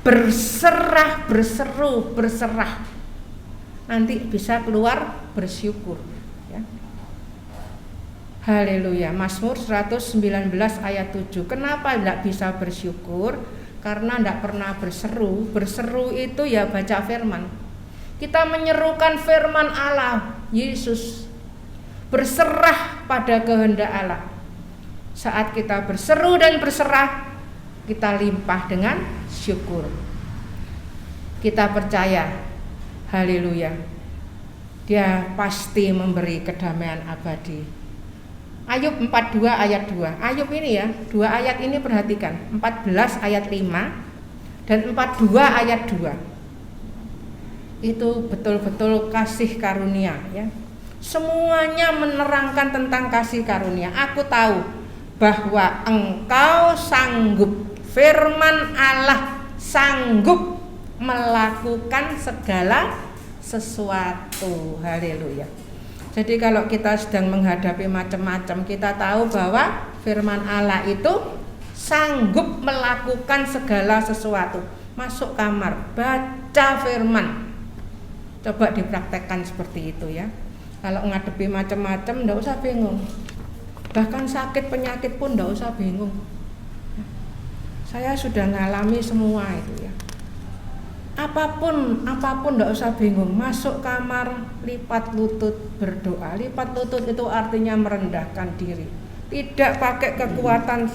berserah, berseru, berserah. Nanti bisa keluar bersyukur ya. Haleluya. Mazmur 119 ayat 7. Kenapa tidak bisa bersyukur? Karena tidak pernah berseru. Berseru itu ya baca firman. Kita menyerukan firman Allah, Yesus. Berserah pada kehendak Allah. Saat kita berseru dan berserah, kita limpah dengan syukur. Kita percaya Haleluya. Dia pasti memberi kedamaian abadi. Ayub 42 ayat 2. Ayub ini ya, 2 ayat ini perhatikan. 14 ayat 5 dan 42 ayat 2. Itu betul-betul kasih karunia ya. Semuanya menerangkan tentang kasih karunia. Aku tahu bahwa Engkau sanggup, firman Allah sanggup melakukan segala sesuatu. Haleluya. Jadi kalau kita sedang menghadapi macam-macam, kita tahu bahwa firman Allah itu sanggup melakukan segala sesuatu. Masuk kamar, baca firman. Coba dipraktekkan seperti itu ya. Kalau ngadepi macam-macam enggak usah bingung. Bahkan sakit penyakit pun enggak usah bingung. Saya sudah ngalami semua itu ya. Apapun enggak usah bingung. Masuk kamar, lipat lutut, berdoa. Lipat lutut itu artinya merendahkan diri. Tidak pakai kekuatan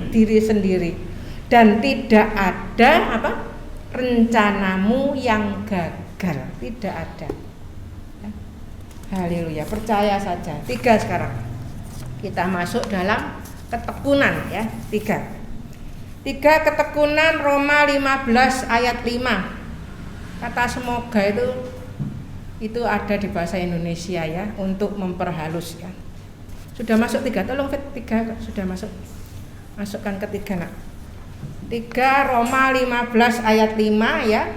diri sendiri. Dan tidak ada rencanamu yang gagal. Tidak ada. Haleluya, percaya saja. 3 sekarang. Kita masuk dalam ketekunan ya. 3 ketekunan Roma 15 ayat 5. Kata semoga itu ada di bahasa Indonesia ya, untuk memperhalus ya. Sudah masuk 3, tolong Fit, 3 sudah masuk. Masukkan ke 3 nak. 3 Roma 15 ayat 5 ya.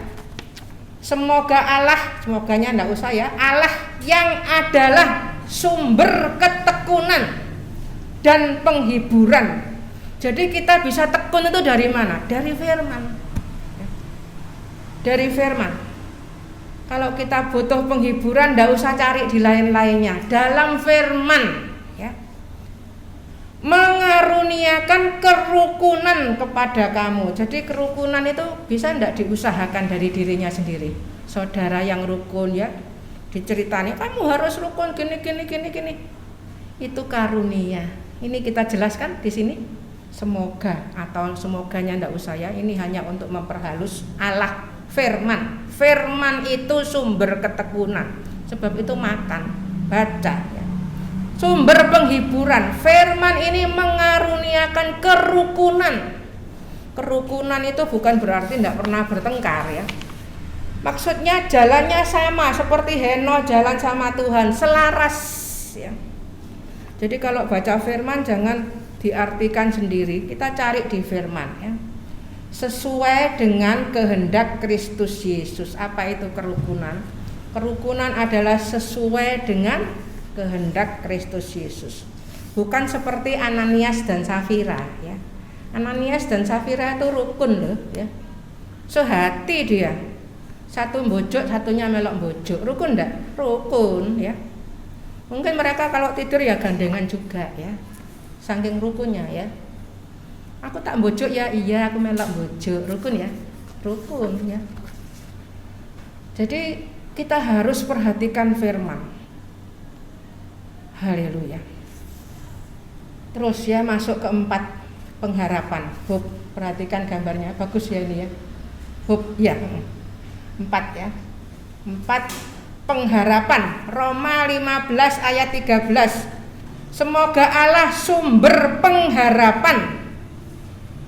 Semoga Allah, semoganya enggak usah ya. Allah yang adalah sumber ketekunan dan penghiburan. Jadi kita bisa tekun itu dari mana? Dari firman. Dari firman. Kalau kita butuh penghiburan, tidak usah cari di lain-lainnya. Dalam firman, ya, mengaruniakan kerukunan kepada kamu. Jadi kerukunan itu bisa tidak diusahakan dari dirinya sendiri. Saudara yang rukun ya, diceritani kamu harus rukun gini. Itu karunia. Ini kita jelaskan di sini. Semoga atau semoganya tidak usah ya. Ini hanya untuk memperhalus Allah. Firman itu sumber ketekunan. Sebab itu makan, baca ya. Sumber penghiburan. Firman ini mengaruniakan kerukunan. Kerukunan itu bukan berarti tidak pernah bertengkar ya. Maksudnya jalannya sama seperti Heno jalan sama Tuhan, selaras ya. Jadi kalau baca firman jangan diartikan sendiri, kita cari di firman ya. Sesuai dengan kehendak Kristus Yesus. Apa itu kerukunan? Kerukunan adalah sesuai dengan kehendak Kristus Yesus. Bukan seperti Ananias dan Safira ya. Ananias dan Safira itu rukun loh ya. Sehati dia. Satu mbojok, satunya melok mbojok. Rukun enggak? Rukun ya. Mungkin mereka kalau tidur ya gandengan juga ya. Saking rukunnya ya. Aku tak mbojok ya, iya aku melok mbojok. Rukun ya. Rukun ya. Jadi kita harus perhatikan firman. Haleluya. Terus ya masuk ke 4 pengharapan. Hub, perhatikan gambarnya, bagus ya ini ya. Hub ya. 4 ya. 4 pengharapan. Roma 15 ayat 13. Semoga Allah sumber pengharapan.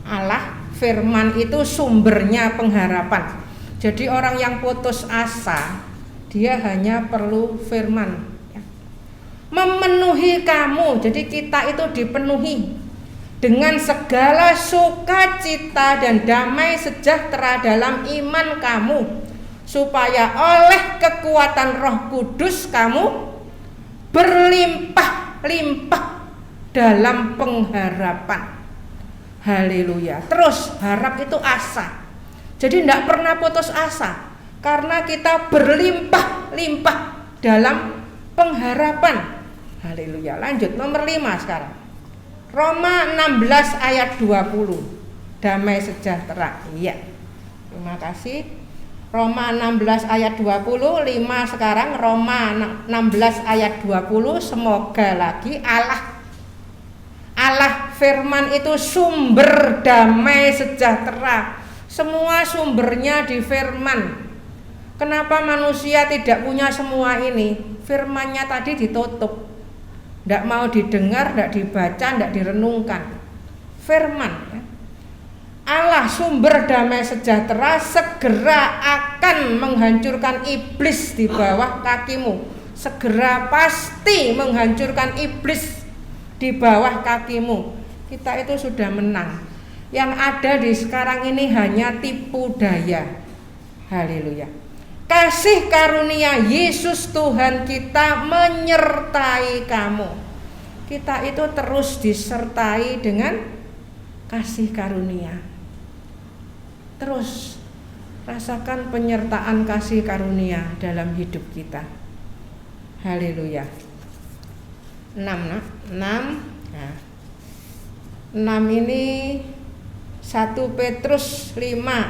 Allah, firman itu sumbernya pengharapan. Jadi orang yang putus asa, dia hanya perlu firman ya. Memenuhi kamu. Jadi kita itu dipenuhi dengan segala sukacita dan damai sejahtera dalam iman kamu, supaya oleh kekuatan Roh Kudus kamu berlimpah-limpah dalam pengharapan. Haleluya. Terus harap itu asa. Jadi tidak pernah putus asa, karena kita berlimpah-limpah dalam pengharapan. Haleluya. Lanjut nomor 5 sekarang. Roma 16 ayat 20. Damai sejahtera. Iya. Terima kasih. Roma 16 ayat 20, 5 sekarang. Roma 16 ayat 20. Semoga lagi Allah firman itu sumber damai sejahtera. Semua sumbernya di firman. Kenapa manusia tidak punya semua ini? Firman-Nya tadi ditutup, tidak mau didengar, tidak dibaca, tidak direnungkan. Firman Allah sumber damai sejahtera segera akan menghancurkan iblis di bawah kakimu. Segera pasti menghancurkan iblis di bawah kakimu. Kita itu sudah menang. Yang ada di sekarang ini hanya tipu daya. Haleluya. Kasih karunia Yesus Tuhan kita menyertai kamu. Kita itu terus disertai dengan kasih karunia. Terus rasakan penyertaan kasih karunia dalam hidup kita. Haleluya. 6 ini 1 Petrus 5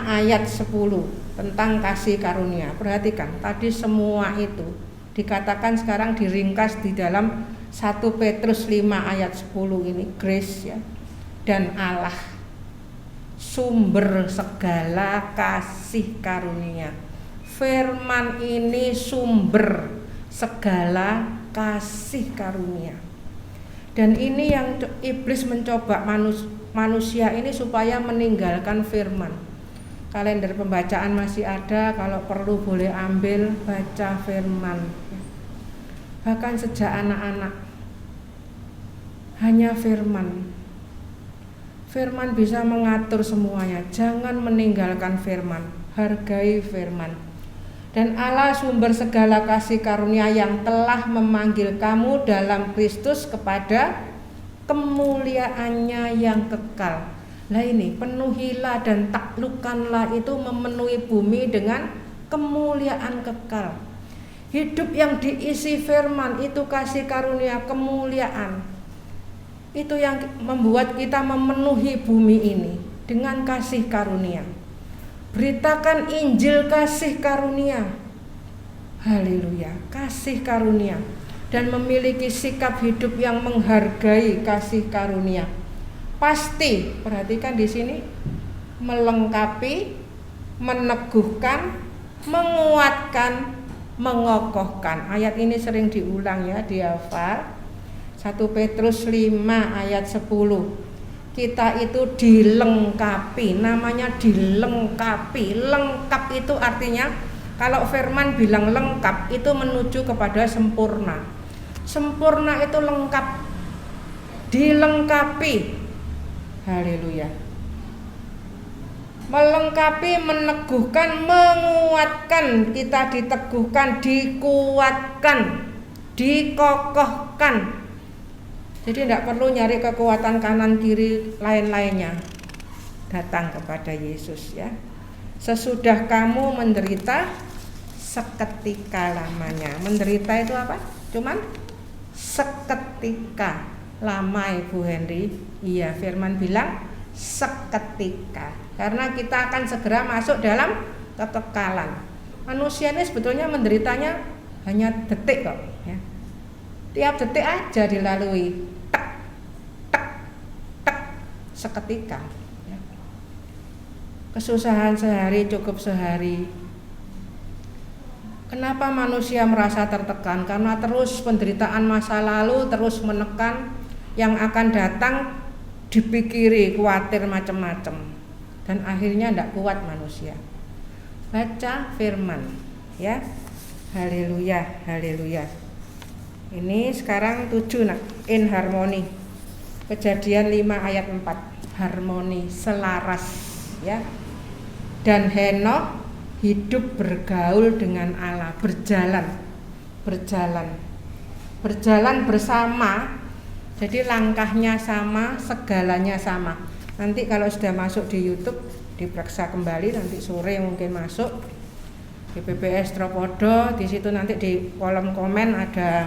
ayat 10 tentang kasih karunia. Perhatikan, tadi semua itu dikatakan sekarang diringkas di dalam 1 Petrus 5 ayat 10 ini, grace ya. Dan Allah sumber segala kasih karunia. Firman ini sumber segala kasih karunia. Dan ini yang iblis mencoba manusia ini supaya meninggalkan firman. Kalender pembacaan masih ada, kalau perlu boleh ambil, baca firman. Bahkan sejak anak-anak, hanya firman. Firman bisa mengatur semuanya. Jangan meninggalkan firman, hargai firman. Dan Allah sumber segala kasih karunia yang telah memanggil kamu dalam Kristus kepada kemuliaannya yang kekal. Nah ini, penuhilah dan taklukkanlah itu memenuhi bumi dengan kemuliaan kekal. Hidup yang diisi firman itu kasih karunia kemuliaan. Itu yang membuat kita memenuhi bumi ini dengan kasih karunia. Beritakan Injil kasih karunia. Haleluya, kasih karunia. Dan memiliki sikap hidup yang menghargai kasih karunia. Pasti, perhatikan di sini, melengkapi, meneguhkan, menguatkan, mengokohkan. Ayat ini sering diulang ya, dihafal. 1 Petrus 5 ayat 10. Kita itu dilengkapi, namanya dilengkapi. Lengkap itu artinya, kalau firman bilang lengkap, itu menuju kepada sempurna. Sempurna itu lengkap, dilengkapi. Haleluya. Melengkapi, meneguhkan, menguatkan. Kita diteguhkan, dikuatkan, dikokohkan. Jadi tidak perlu nyari kekuatan kanan kiri lain-lainnya. Datang kepada Yesus ya. Sesudah kamu menderita seketika lamanya. Menderita itu apa? Cuman seketika. Lama Ibu Henry. Iya, firman bilang seketika. Karena kita akan segera masuk dalam kekekalan. Manusia ini sebetulnya menderitanya hanya detik kok ya. Tiap detik aja dilalui. Tak, tak, tak, seketika ya. Kesusahan sehari cukup sehari. Kenapa manusia merasa tertekan? Karena terus penderitaan masa lalu terus menekan. Yang akan datang dipikiri, khawatir macam-macam. Dan akhirnya tidak kuat manusia. Baca firman ya. Haleluya, haleluya. Ini sekarang 7 nak, in harmoni. Kejadian 5 ayat 4. Harmoni, selaras ya. Dan Henokh hidup bergaul dengan Allah, berjalan bersama. Jadi langkahnya sama, segalanya sama. Nanti kalau sudah masuk di YouTube diperiksa kembali, nanti sore mungkin masuk di PPS Tropodo. Di situ nanti di kolom komen ada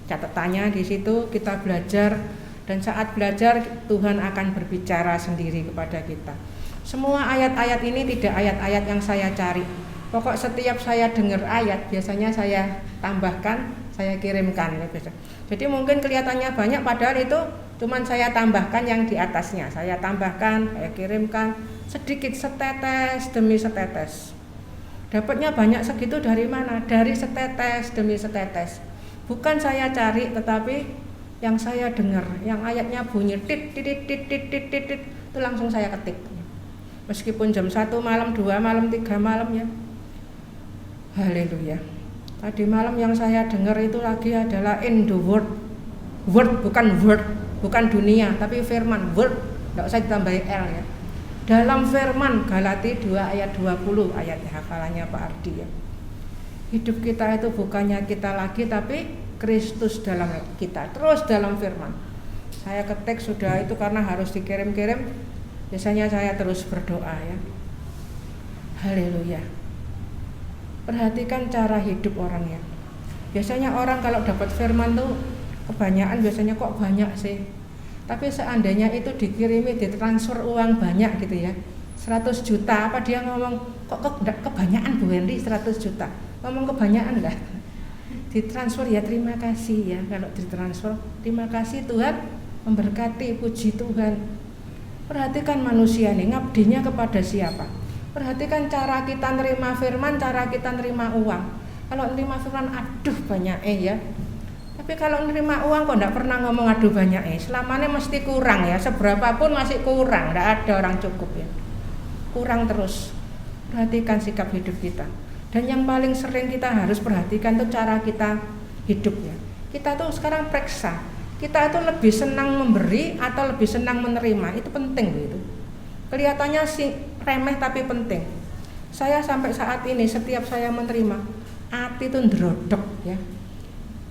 catatannya, di situ kita belajar. Dan saat belajar Tuhan akan berbicara sendiri kepada kita. Semua ayat-ayat ini tidak ayat-ayat yang saya cari. Pokok setiap saya dengar ayat biasanya saya tambahkan, saya kirimkan. Jadi mungkin kelihatannya banyak, padahal itu cuman saya tambahkan yang di atasnya. Saya tambahkan, saya kirimkan sedikit, setetes demi setetes. Dapatnya banyak segitu dari mana? Dari setetes demi setetes. Bukan saya cari, tetapi yang saya dengar, yang ayatnya bunyi tit tit tit tit tit tit, itu langsung saya ketik. Meskipun jam 1 malam, 2 malam, 3 malam ya. Haleluya. Tadi malam yang saya dengar itu lagi adalah in the word. Word bukan word, bukan dunia, tapi firman, word. Enggak usah ditambahi L ya. Dalam firman, Galati 2 ayat 20, ayatnya hafalannya Pak Ardi ya. Hidup kita itu bukannya kita lagi, tapi Kristus dalam kita, terus dalam firman. Saya ketik sudah itu karena harus dikirim-kirim. Biasanya saya terus berdoa ya. Haleluya. Perhatikan cara hidup orang ya. Biasanya orang kalau dapat firman tuh kebanyakan biasanya kok banyak sih. Tapi seandainya itu dikirimi, ditransfer uang banyak gitu ya, 100 juta, apa dia ngomong kok kebanyakan Bu Henry 100 juta, ngomong kebanyakan enggak? Ditransfer ya terima kasih ya, kalau ditransfer terima kasih Tuhan memberkati, puji Tuhan. Perhatikan manusia nih, ngabdinya kepada siapa? Perhatikan cara kita nerima firman, cara kita nerima uang. Kalau nerima firman aduh banyak ya. Tapi kalau nerima uang kok enggak pernah ngomong aduh banyak selamanya mesti kurang ya, seberapapun masih kurang, enggak ada orang cukup ya. Kurang terus. Perhatikan sikap hidup kita. Dan yang paling sering kita harus perhatikan tuh cara kita hidup ya. Kita tuh sekarang periksa, kita itu lebih senang memberi atau lebih senang menerima, itu penting gitu. Kelihatannya sih remeh tapi penting. Saya sampai saat ini setiap saya menerima, hati itu ndrodok ya.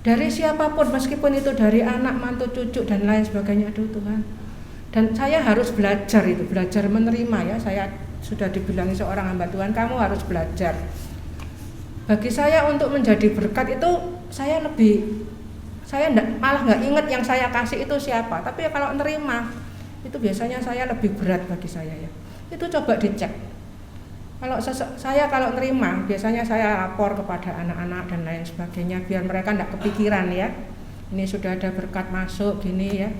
Dari siapapun, meskipun itu dari anak, mantu, cucu dan lain sebagainya, aduh Tuhan. Dan saya harus belajar itu, belajar menerima ya. Saya sudah dibilangi seorang hamba Tuhan, kamu harus belajar. Bagi saya untuk menjadi berkat itu saya malah nggak ingat yang saya kasih itu siapa. Tapi kalau nerima itu biasanya saya lebih berat bagi saya ya. Itu coba dicek. Kalau nerima, biasanya saya lapor kepada anak-anak dan lain sebagainya biar mereka tidak kepikiran ya. Ini sudah ada berkat masuk gini ya.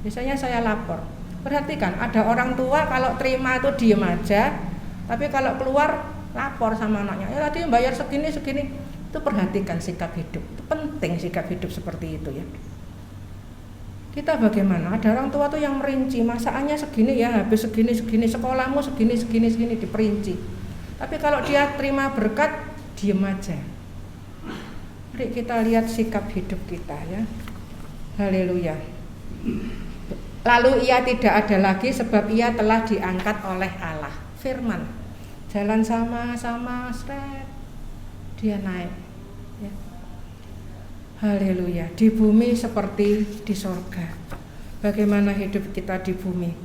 Biasanya saya lapor. Perhatikan, ada orang tua kalau terima itu diem aja, tapi kalau keluar lapor sama anaknya. Ya tadi bayar segini. Itu perhatikan sikap hidup. Itu penting sikap hidup seperti itu ya. Kita bagaimana? Ada orang tua tuh yang merinci, masakannya segini ya, habis segini, sekolahmu segini diperinci. Tapi kalau dia terima berkat, diem aja. Mari kita lihat sikap hidup kita ya. Haleluya. Lalu ia tidak ada lagi sebab ia telah diangkat oleh Allah. Firman. Jalan sama-sama, seret, dia naik. Ya. Haleluya. Di bumi seperti di sorga. Bagaimana hidup kita di bumi?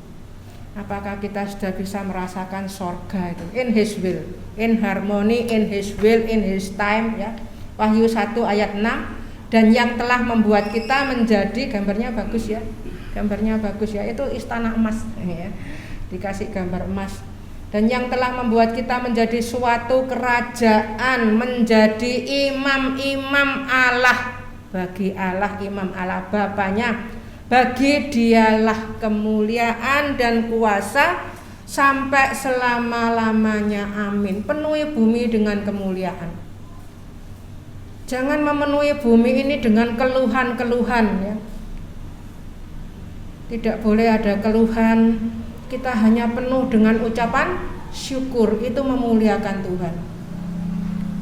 Apakah kita sudah bisa merasakan sorga itu? In His will, in harmony, in His will, in His time ya. Wahyu 1 ayat 6. Dan yang telah membuat kita menjadi, gambarnya bagus ya. Itu istana emas ya. Dikasih gambar emas. Dan yang telah membuat kita menjadi suatu kerajaan, menjadi imam-imam Allah. Bagi Allah, imam Allah Bapanya. Bagi dialah kemuliaan dan kuasa sampai selama-lamanya. Amin. Penuhi bumi dengan kemuliaan. Jangan memenuhi bumi ini dengan keluhan-keluhan ya. Tidak boleh ada keluhan. Kita hanya penuh dengan ucapan syukur. Itu memuliakan Tuhan.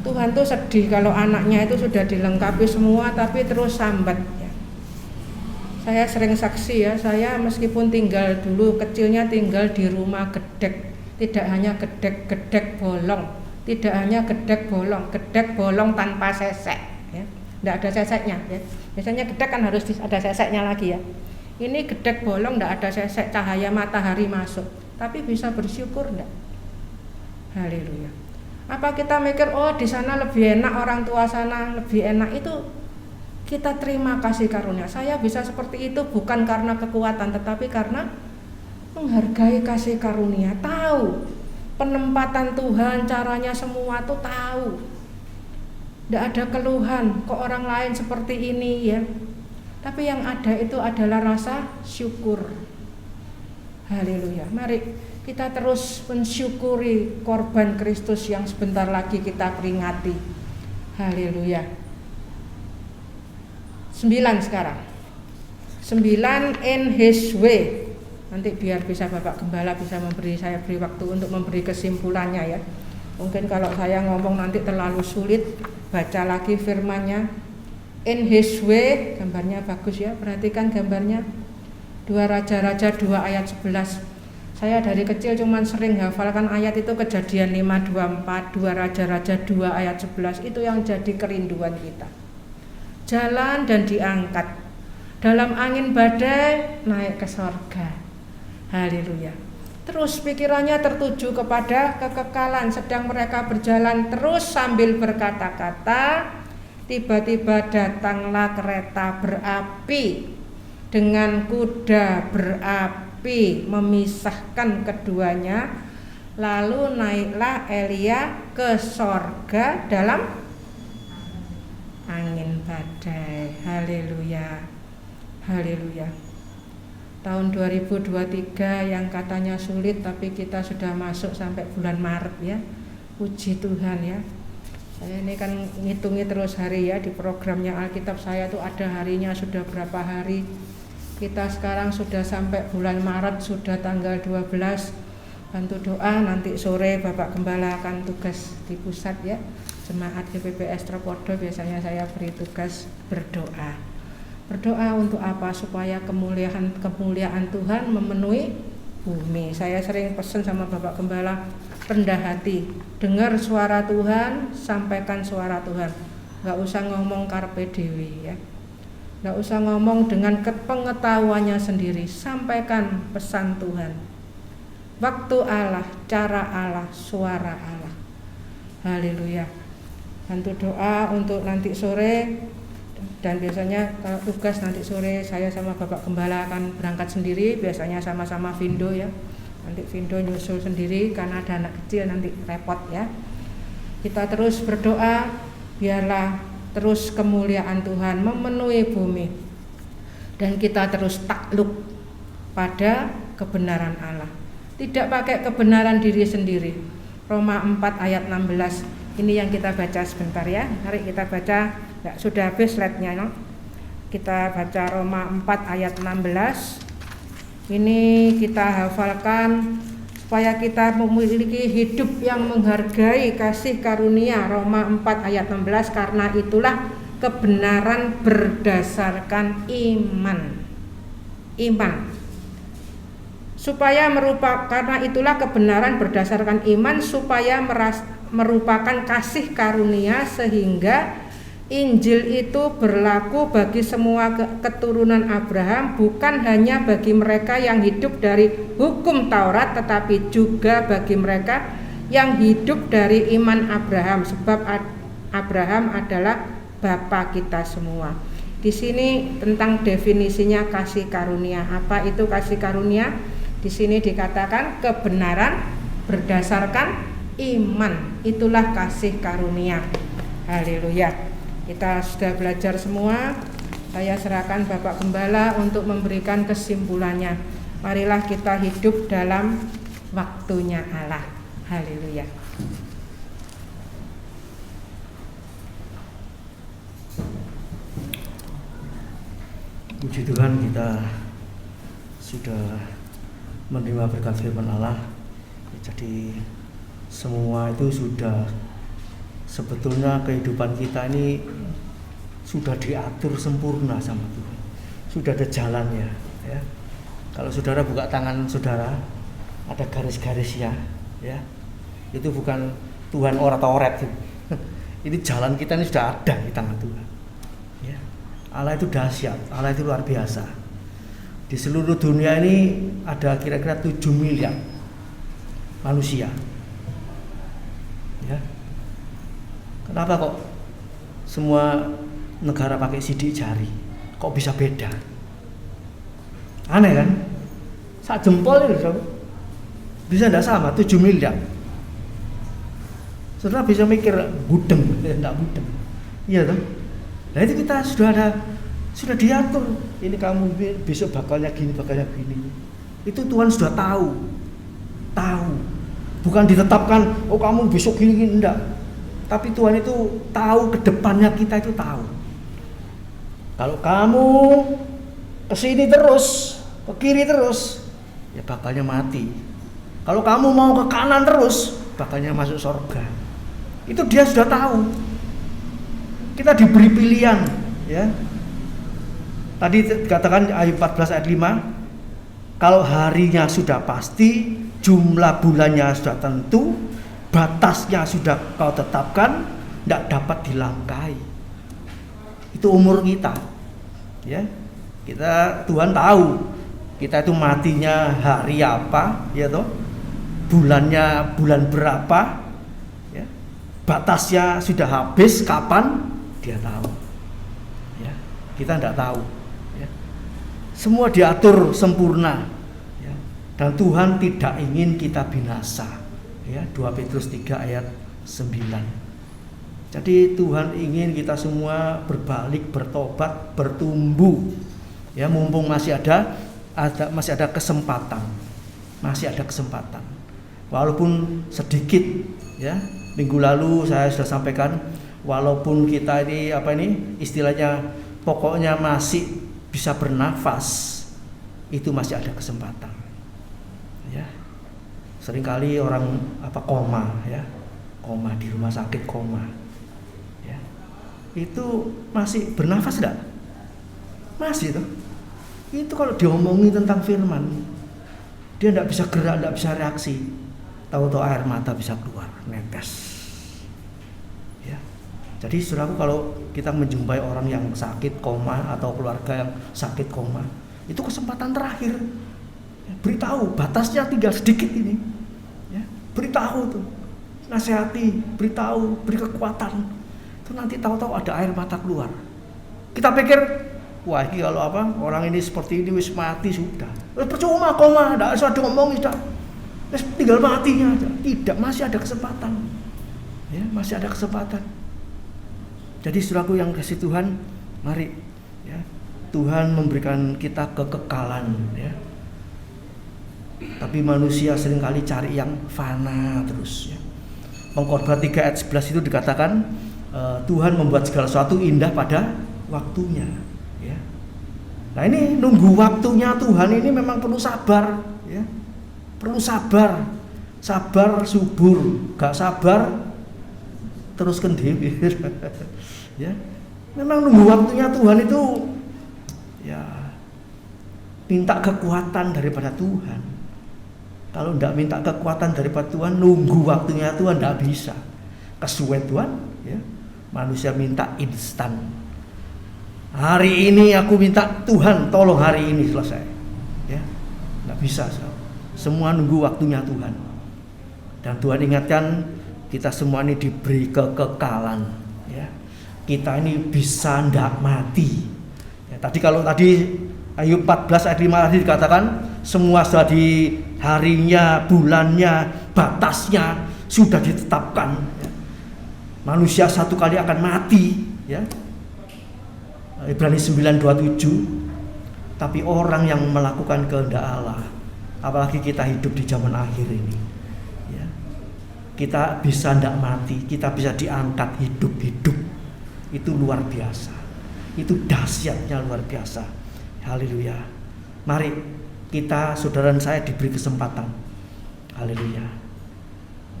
Tuhan tuh sedih kalau anaknya itu sudah dilengkapi semua tapi terus sambat ya. Saya sering saksi ya, saya meskipun dulu kecilnya tinggal di rumah gedek, tidak hanya gedek bolong, gedek bolong tanpa sesek ya. Tidak ada seseknya ya. Biasanya gedek kan harus ada seseknya lagi ya. Ini gedek bolong, tidak ada sesek, cahaya matahari masuk, tapi bisa bersyukur enggak? Haleluya. Apa kita mikir oh di sana lebih enak, orang tua sana lebih enak? Itu kita terima kasih karunia. Saya bisa seperti itu bukan karena kekuatan, tetapi karena menghargai kasih karunia. Tahu penempatan Tuhan, caranya semua tuh tahu. Tidak ada keluhan, kok orang lain seperti ini ya. Tapi yang ada itu adalah rasa syukur. Haleluya. Mari Kita terus mensyukuri korban Kristus yang sebentar lagi kita peringati. Haleluya. 9 sekarang. 9 in his way. Nanti biar bisa Bapak Gembala bisa saya beri waktu untuk memberi kesimpulannya ya. Mungkin kalau saya ngomong nanti terlalu sulit, baca lagi firman-Nya. In his way, gambarnya bagus ya, perhatikan gambarnya. 2 Raja-Raja 2 ayat 11. Saya dari kecil cuman sering hafalkan ayat itu, Kejadian 5:24, 2 Raja-Raja 2 ayat 11. Itu yang jadi kerinduan kita. Jalan dan diangkat, dalam angin badai naik ke sorga. Haleluya. Terus pikirannya tertuju kepada kekekalan. Sedang mereka berjalan terus sambil berkata-kata, tiba-tiba datanglah kereta berapi dengan kuda berapi memisahkan keduanya. Lalu naiklah Elia ke sorga dalam angin badai. Haleluya. Haleluya. Tahun 2023 yang katanya sulit, tapi kita sudah masuk sampai bulan Maret ya. Puji Tuhan ya. Saya ini kan ngitungi terus hari ya, di programnya Alkitab saya tuh ada harinya sudah berapa hari. Kita sekarang sudah sampai bulan Maret, sudah tanggal 12. Bantu doa, nanti sore Bapak Gembala akan tugas di pusat ya. Jemaat GPPS Tropodo biasanya saya beri tugas berdoa. Berdoa untuk apa? Supaya kemuliaan Tuhan memenuhi bumi. Saya sering pesan sama Bapak Gembala, rendah hati, dengar suara Tuhan, sampaikan suara Tuhan. Gak usah ngomong karpe dewi ya. Gak usah ngomong dengan kepengetahuannya sendiri, sampaikan pesan Tuhan. Waktu Allah, cara Allah, suara Allah. Haleluya. Bantu doa untuk nanti sore. Dan biasanya kalau tugas nanti sore saya sama Bapak Gembala akan berangkat sendiri, biasanya sama-sama Vindo ya. Nanti Vindo nyusul sendiri karena ada anak kecil nanti repot ya. Kita terus berdoa, biarlah terus kemuliaan Tuhan memenuhi bumi. Dan kita terus takluk pada kebenaran Allah. Tidak pakai kebenaran diri sendiri. Roma 4 ayat 16. Ini yang kita baca sebentar ya. Mari kita baca. Ya, sudah habis slide-nya no? Kita baca Roma 4 ayat 16. Ini kita hafalkan supaya kita memiliki hidup yang menghargai kasih karunia. Roma 4 ayat 16. Karena itulah kebenaran berdasarkan iman. Karena itulah kebenaran berdasarkan iman supaya merupakan kasih karunia, sehingga Injil itu berlaku bagi semua keturunan Abraham, bukan hanya bagi mereka yang hidup dari hukum Taurat, tetapi juga bagi mereka yang hidup dari iman Abraham, sebab Abraham adalah bapa kita semua. Di sini tentang definisinya kasih karunia. Apa itu kasih karunia? Di sini dikatakan kebenaran berdasarkan iman. Itulah kasih karunia. Haleluya. Kita sudah belajar semua. Saya serahkan Bapak Gembala untuk memberikan kesimpulannya. Marilah kita hidup dalam waktunya Allah. Haleluya. Puji Tuhan, kita sudah menerima berkat firman Allah. Jadi semua itu sudah, sebetulnya kehidupan kita ini sudah diatur sempurna sama Tuhan. Sudah ada jalannya ya. Kalau saudara buka tangan saudara, ada garis-garisnya ya. Itu bukan Tuhan orat-oret. Ini jalan kita ini sudah ada di tangan Tuhan. Ya. Allah itu dahsyat, Allah itu luar biasa. Di seluruh dunia ini ada kira-kira 7 miliar manusia. Ya. Kenapa kok semua negara pakai sidik jari? Kok bisa beda? Aneh kan? Sak jempol itu bisa tidak sama 7 miliar. Saudara bisa mikir gudeng, tidak gudeng. Iya toh? Nah itu kita sudah diatur. Ini kamu besok bakalnya gini, bakalnya gini. Itu Tuhan sudah tahu. tahu. Bukan ditetapkan, oh kamu besok gini enggak. Tapi Tuhan itu tahu, ke depannya kita itu tahu. Kalau kamu ke sini terus, ke kiri terus, ya bakalnya mati. Kalau kamu mau ke kanan terus, bakalnya masuk surga. Itu dia sudah tahu. Kita diberi pilihan, ya. Tadi dikatakan Ayub 14 ayat 5, kalau harinya sudah pasti, jumlah bulannya sudah tentu, batasnya sudah kau tetapkan, tidak dapat dilangkai. Itu umur kita, ya. Tuhan tahu kita itu matinya hari apa, ya toh, bulannya bulan berapa, ya. Batasnya sudah habis kapan, dia tahu, ya. Kita tidak tahu, ya. Semua diatur sempurna, ya. Dan Tuhan tidak ingin kita binasa, ya. 2 Petrus 3 ayat 9. Jadi Tuhan ingin kita semua berbalik, bertobat, bertumbuh, ya. Mumpung masih ada kesempatan, walaupun sedikit, ya. Minggu lalu saya sudah sampaikan, walaupun kita ini istilahnya pokoknya masih bisa bernafas, itu masih ada kesempatan, ya. Seringkali orang koma, ya, koma di rumah sakit, koma, ya. Itu masih bernafas enggak? Masih tuh. Itu kalau diomongin tentang firman, dia enggak bisa gerak, enggak bisa reaksi. Tahu-tahu air mata bisa keluar, netes. Ya. Jadi saudaraku, kalau kita menjumpai orang yang sakit koma atau keluarga yang sakit koma, itu kesempatan terakhir. Ya, beritahu, batasnya tinggal sedikit ini. Ya, beritahu tuh, nasihati, beritahu, beri kekuatan. Itu nanti tahu-tahu ada air mata keluar. Kita pikir, wah ini kalau orang ini seperti ini wis mati sudah. Percuma koma, enggak usah ngomong sudah. Tinggal matinya aja. Tidak, masih ada kesempatan. Ya, masih ada kesempatan. Jadi saudaraku yang kasih Tuhan, mari, ya, Tuhan memberikan kita kekekalan, ya. Tapi manusia seringkali cari yang fana terus, ya. Pengkhotbah 3 ayat 11 itu dikatakan Tuhan membuat segala sesuatu indah pada waktunya, ya. Nah ini nunggu waktunya Tuhan ini memang perlu sabar, ya. Perlu sabar subur, gak sabar terus kendewir. Ya, memang nunggu waktunya Tuhan itu, ya, minta kekuatan daripada Tuhan. Kalau tidak minta kekuatan daripada Tuhan, nunggu waktunya Tuhan tidak bisa. Kesuwen Tuhan, ya. Manusia minta instan. Hari ini aku minta Tuhan tolong hari ini selesai, ya, tidak bisa. Semua nunggu waktunya Tuhan. Dan Tuhan ingatkan kita semua ini diberi kekekalan, ya. Kita ini bisa ndak mati, ya. Tadi Ayub 14 ayat 5 tadi dikatakan semua sudah di harinya, bulannya, batasnya sudah ditetapkan, ya. Manusia satu kali akan mati, ya. Ibrani 9:27. Tapi orang yang melakukan kehendak Allah, apalagi kita hidup di zaman akhir ini, ya, kita bisa ndak mati, kita bisa diangkat hidup-hidup. Itu luar biasa. Itu dahsyatnya luar biasa. Haleluya. Mari kita, saudara dan saya, diberi kesempatan. Haleluya.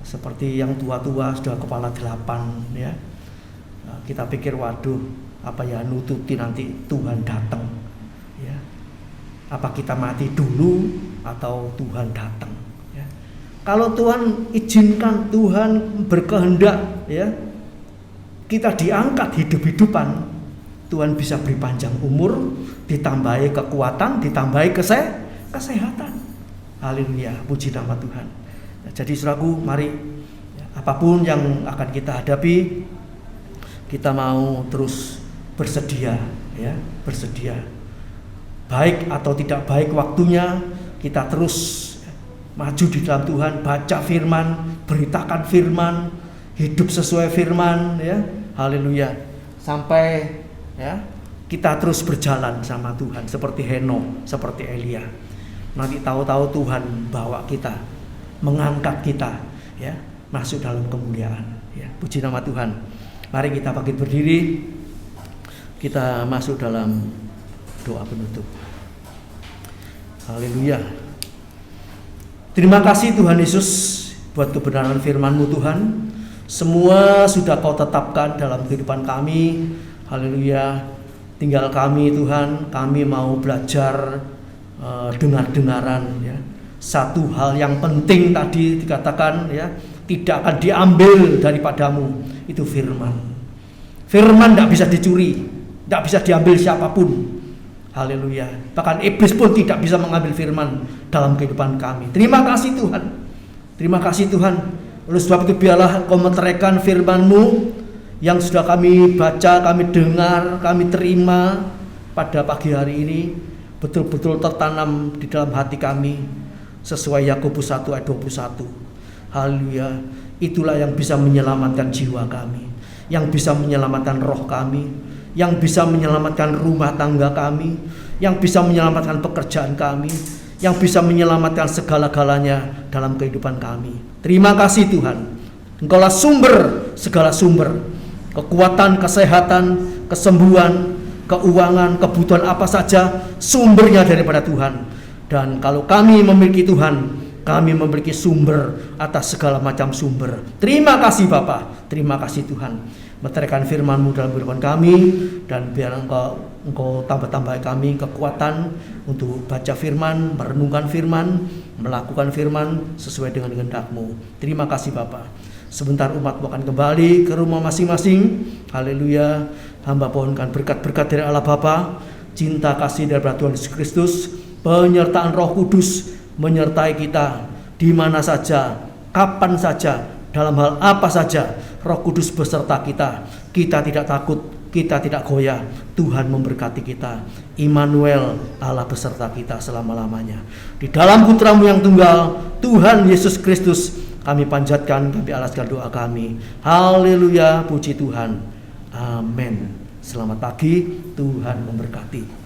Seperti yang tua-tua sudah kepala 8, ya. Kita pikir waduh, nututi nanti Tuhan datang, ya. Apa kita mati dulu atau Tuhan datang, ya. Kalau Tuhan izinkan, Tuhan berkehendak, ya, kita diangkat hidup-hidupan, Tuhan bisa beri panjang umur, ditambahi kekuatan, ditambahi kesehatan. Haleluya, puji nama Tuhan. Jadi saudaraku, mari, ya, apapun yang akan kita hadapi, kita mau terus bersedia, ya, bersedia. Baik atau tidak baik waktunya, kita terus maju di dalam Tuhan, baca firman, beritakan firman, hidup sesuai firman, ya. Haleluya. Sampai, ya, kita terus berjalan sama Tuhan seperti Henokh, seperti Elia. Nanti tahu-tahu Tuhan bawa kita mengangkat kita ya masuk dalam kemuliaan ya. Puji nama Tuhan. Mari kita bangkit berdiri, kita masuk dalam doa penutup. Haleluya. Terima kasih Tuhan Yesus buat kebenaran firman-Mu Tuhan. Semua sudah Kau tetapkan dalam kehidupan kami. Haleluya. Tinggal kami Tuhan, kami mau belajar dengar-dengaran ya. Satu hal yang penting tadi dikatakan ya, tidak akan diambil daripadamu, itu firman. Firman tidak bisa dicuri, tidak bisa diambil siapapun. Haleluya. Bahkan iblis pun tidak bisa mengambil firman dalam kehidupan kami. Terima kasih Tuhan. Terima kasih Tuhan. Oleh sebab itu biarlah Kau meteraikan firman-Mu yang sudah kami baca, kami dengar, kami terima pada pagi hari ini, betul-betul tertanam di dalam hati kami sesuai Yakobus 1 ayat 21. Haleluya. Itulah yang bisa menyelamatkan jiwa kami, yang bisa menyelamatkan roh kami, yang bisa menyelamatkan rumah tangga kami, yang bisa menyelamatkan pekerjaan kami, yang bisa menyelamatkan segala-galanya dalam kehidupan kami. Terima kasih Tuhan. Engkaulah sumber segala sumber, kekuatan, kesehatan, kesembuhan, keuangan, kebutuhan apa saja, sumbernya daripada Tuhan. Dan kalau kami memiliki Tuhan, kami memiliki sumber atas segala macam sumber. Terima kasih Bapa, terima kasih Tuhan. Meteraikan firman-Mu dalam kehidupan kami, dan biar Engkau tambah-tambah kami kekuatan untuk baca firman, merenungkan firman, melakukan firman sesuai dengan kehendak-Mu. Terima kasih Bapa. Sebentar umat-Mu akan kembali ke rumah masing-masing. Haleluya. Hamba pohonkan berkat-berkat dari Allah Bapa, cinta kasih daripada Tuhan Yesus Kristus, penyertaan Roh Kudus menyertai kita di mana saja, kapan saja, dalam hal apa saja. Roh Kudus beserta kita. Kita tidak takut, kita tidak goyah. Tuhan memberkati kita. Immanuel, Allah beserta kita selama-lamanya. Di dalam Putra-Mu yang tunggal, Tuhan Yesus Kristus, kami panjatkan, kami alaskan doa kami. Haleluya, puji Tuhan. Amin. Selamat pagi, Tuhan memberkati.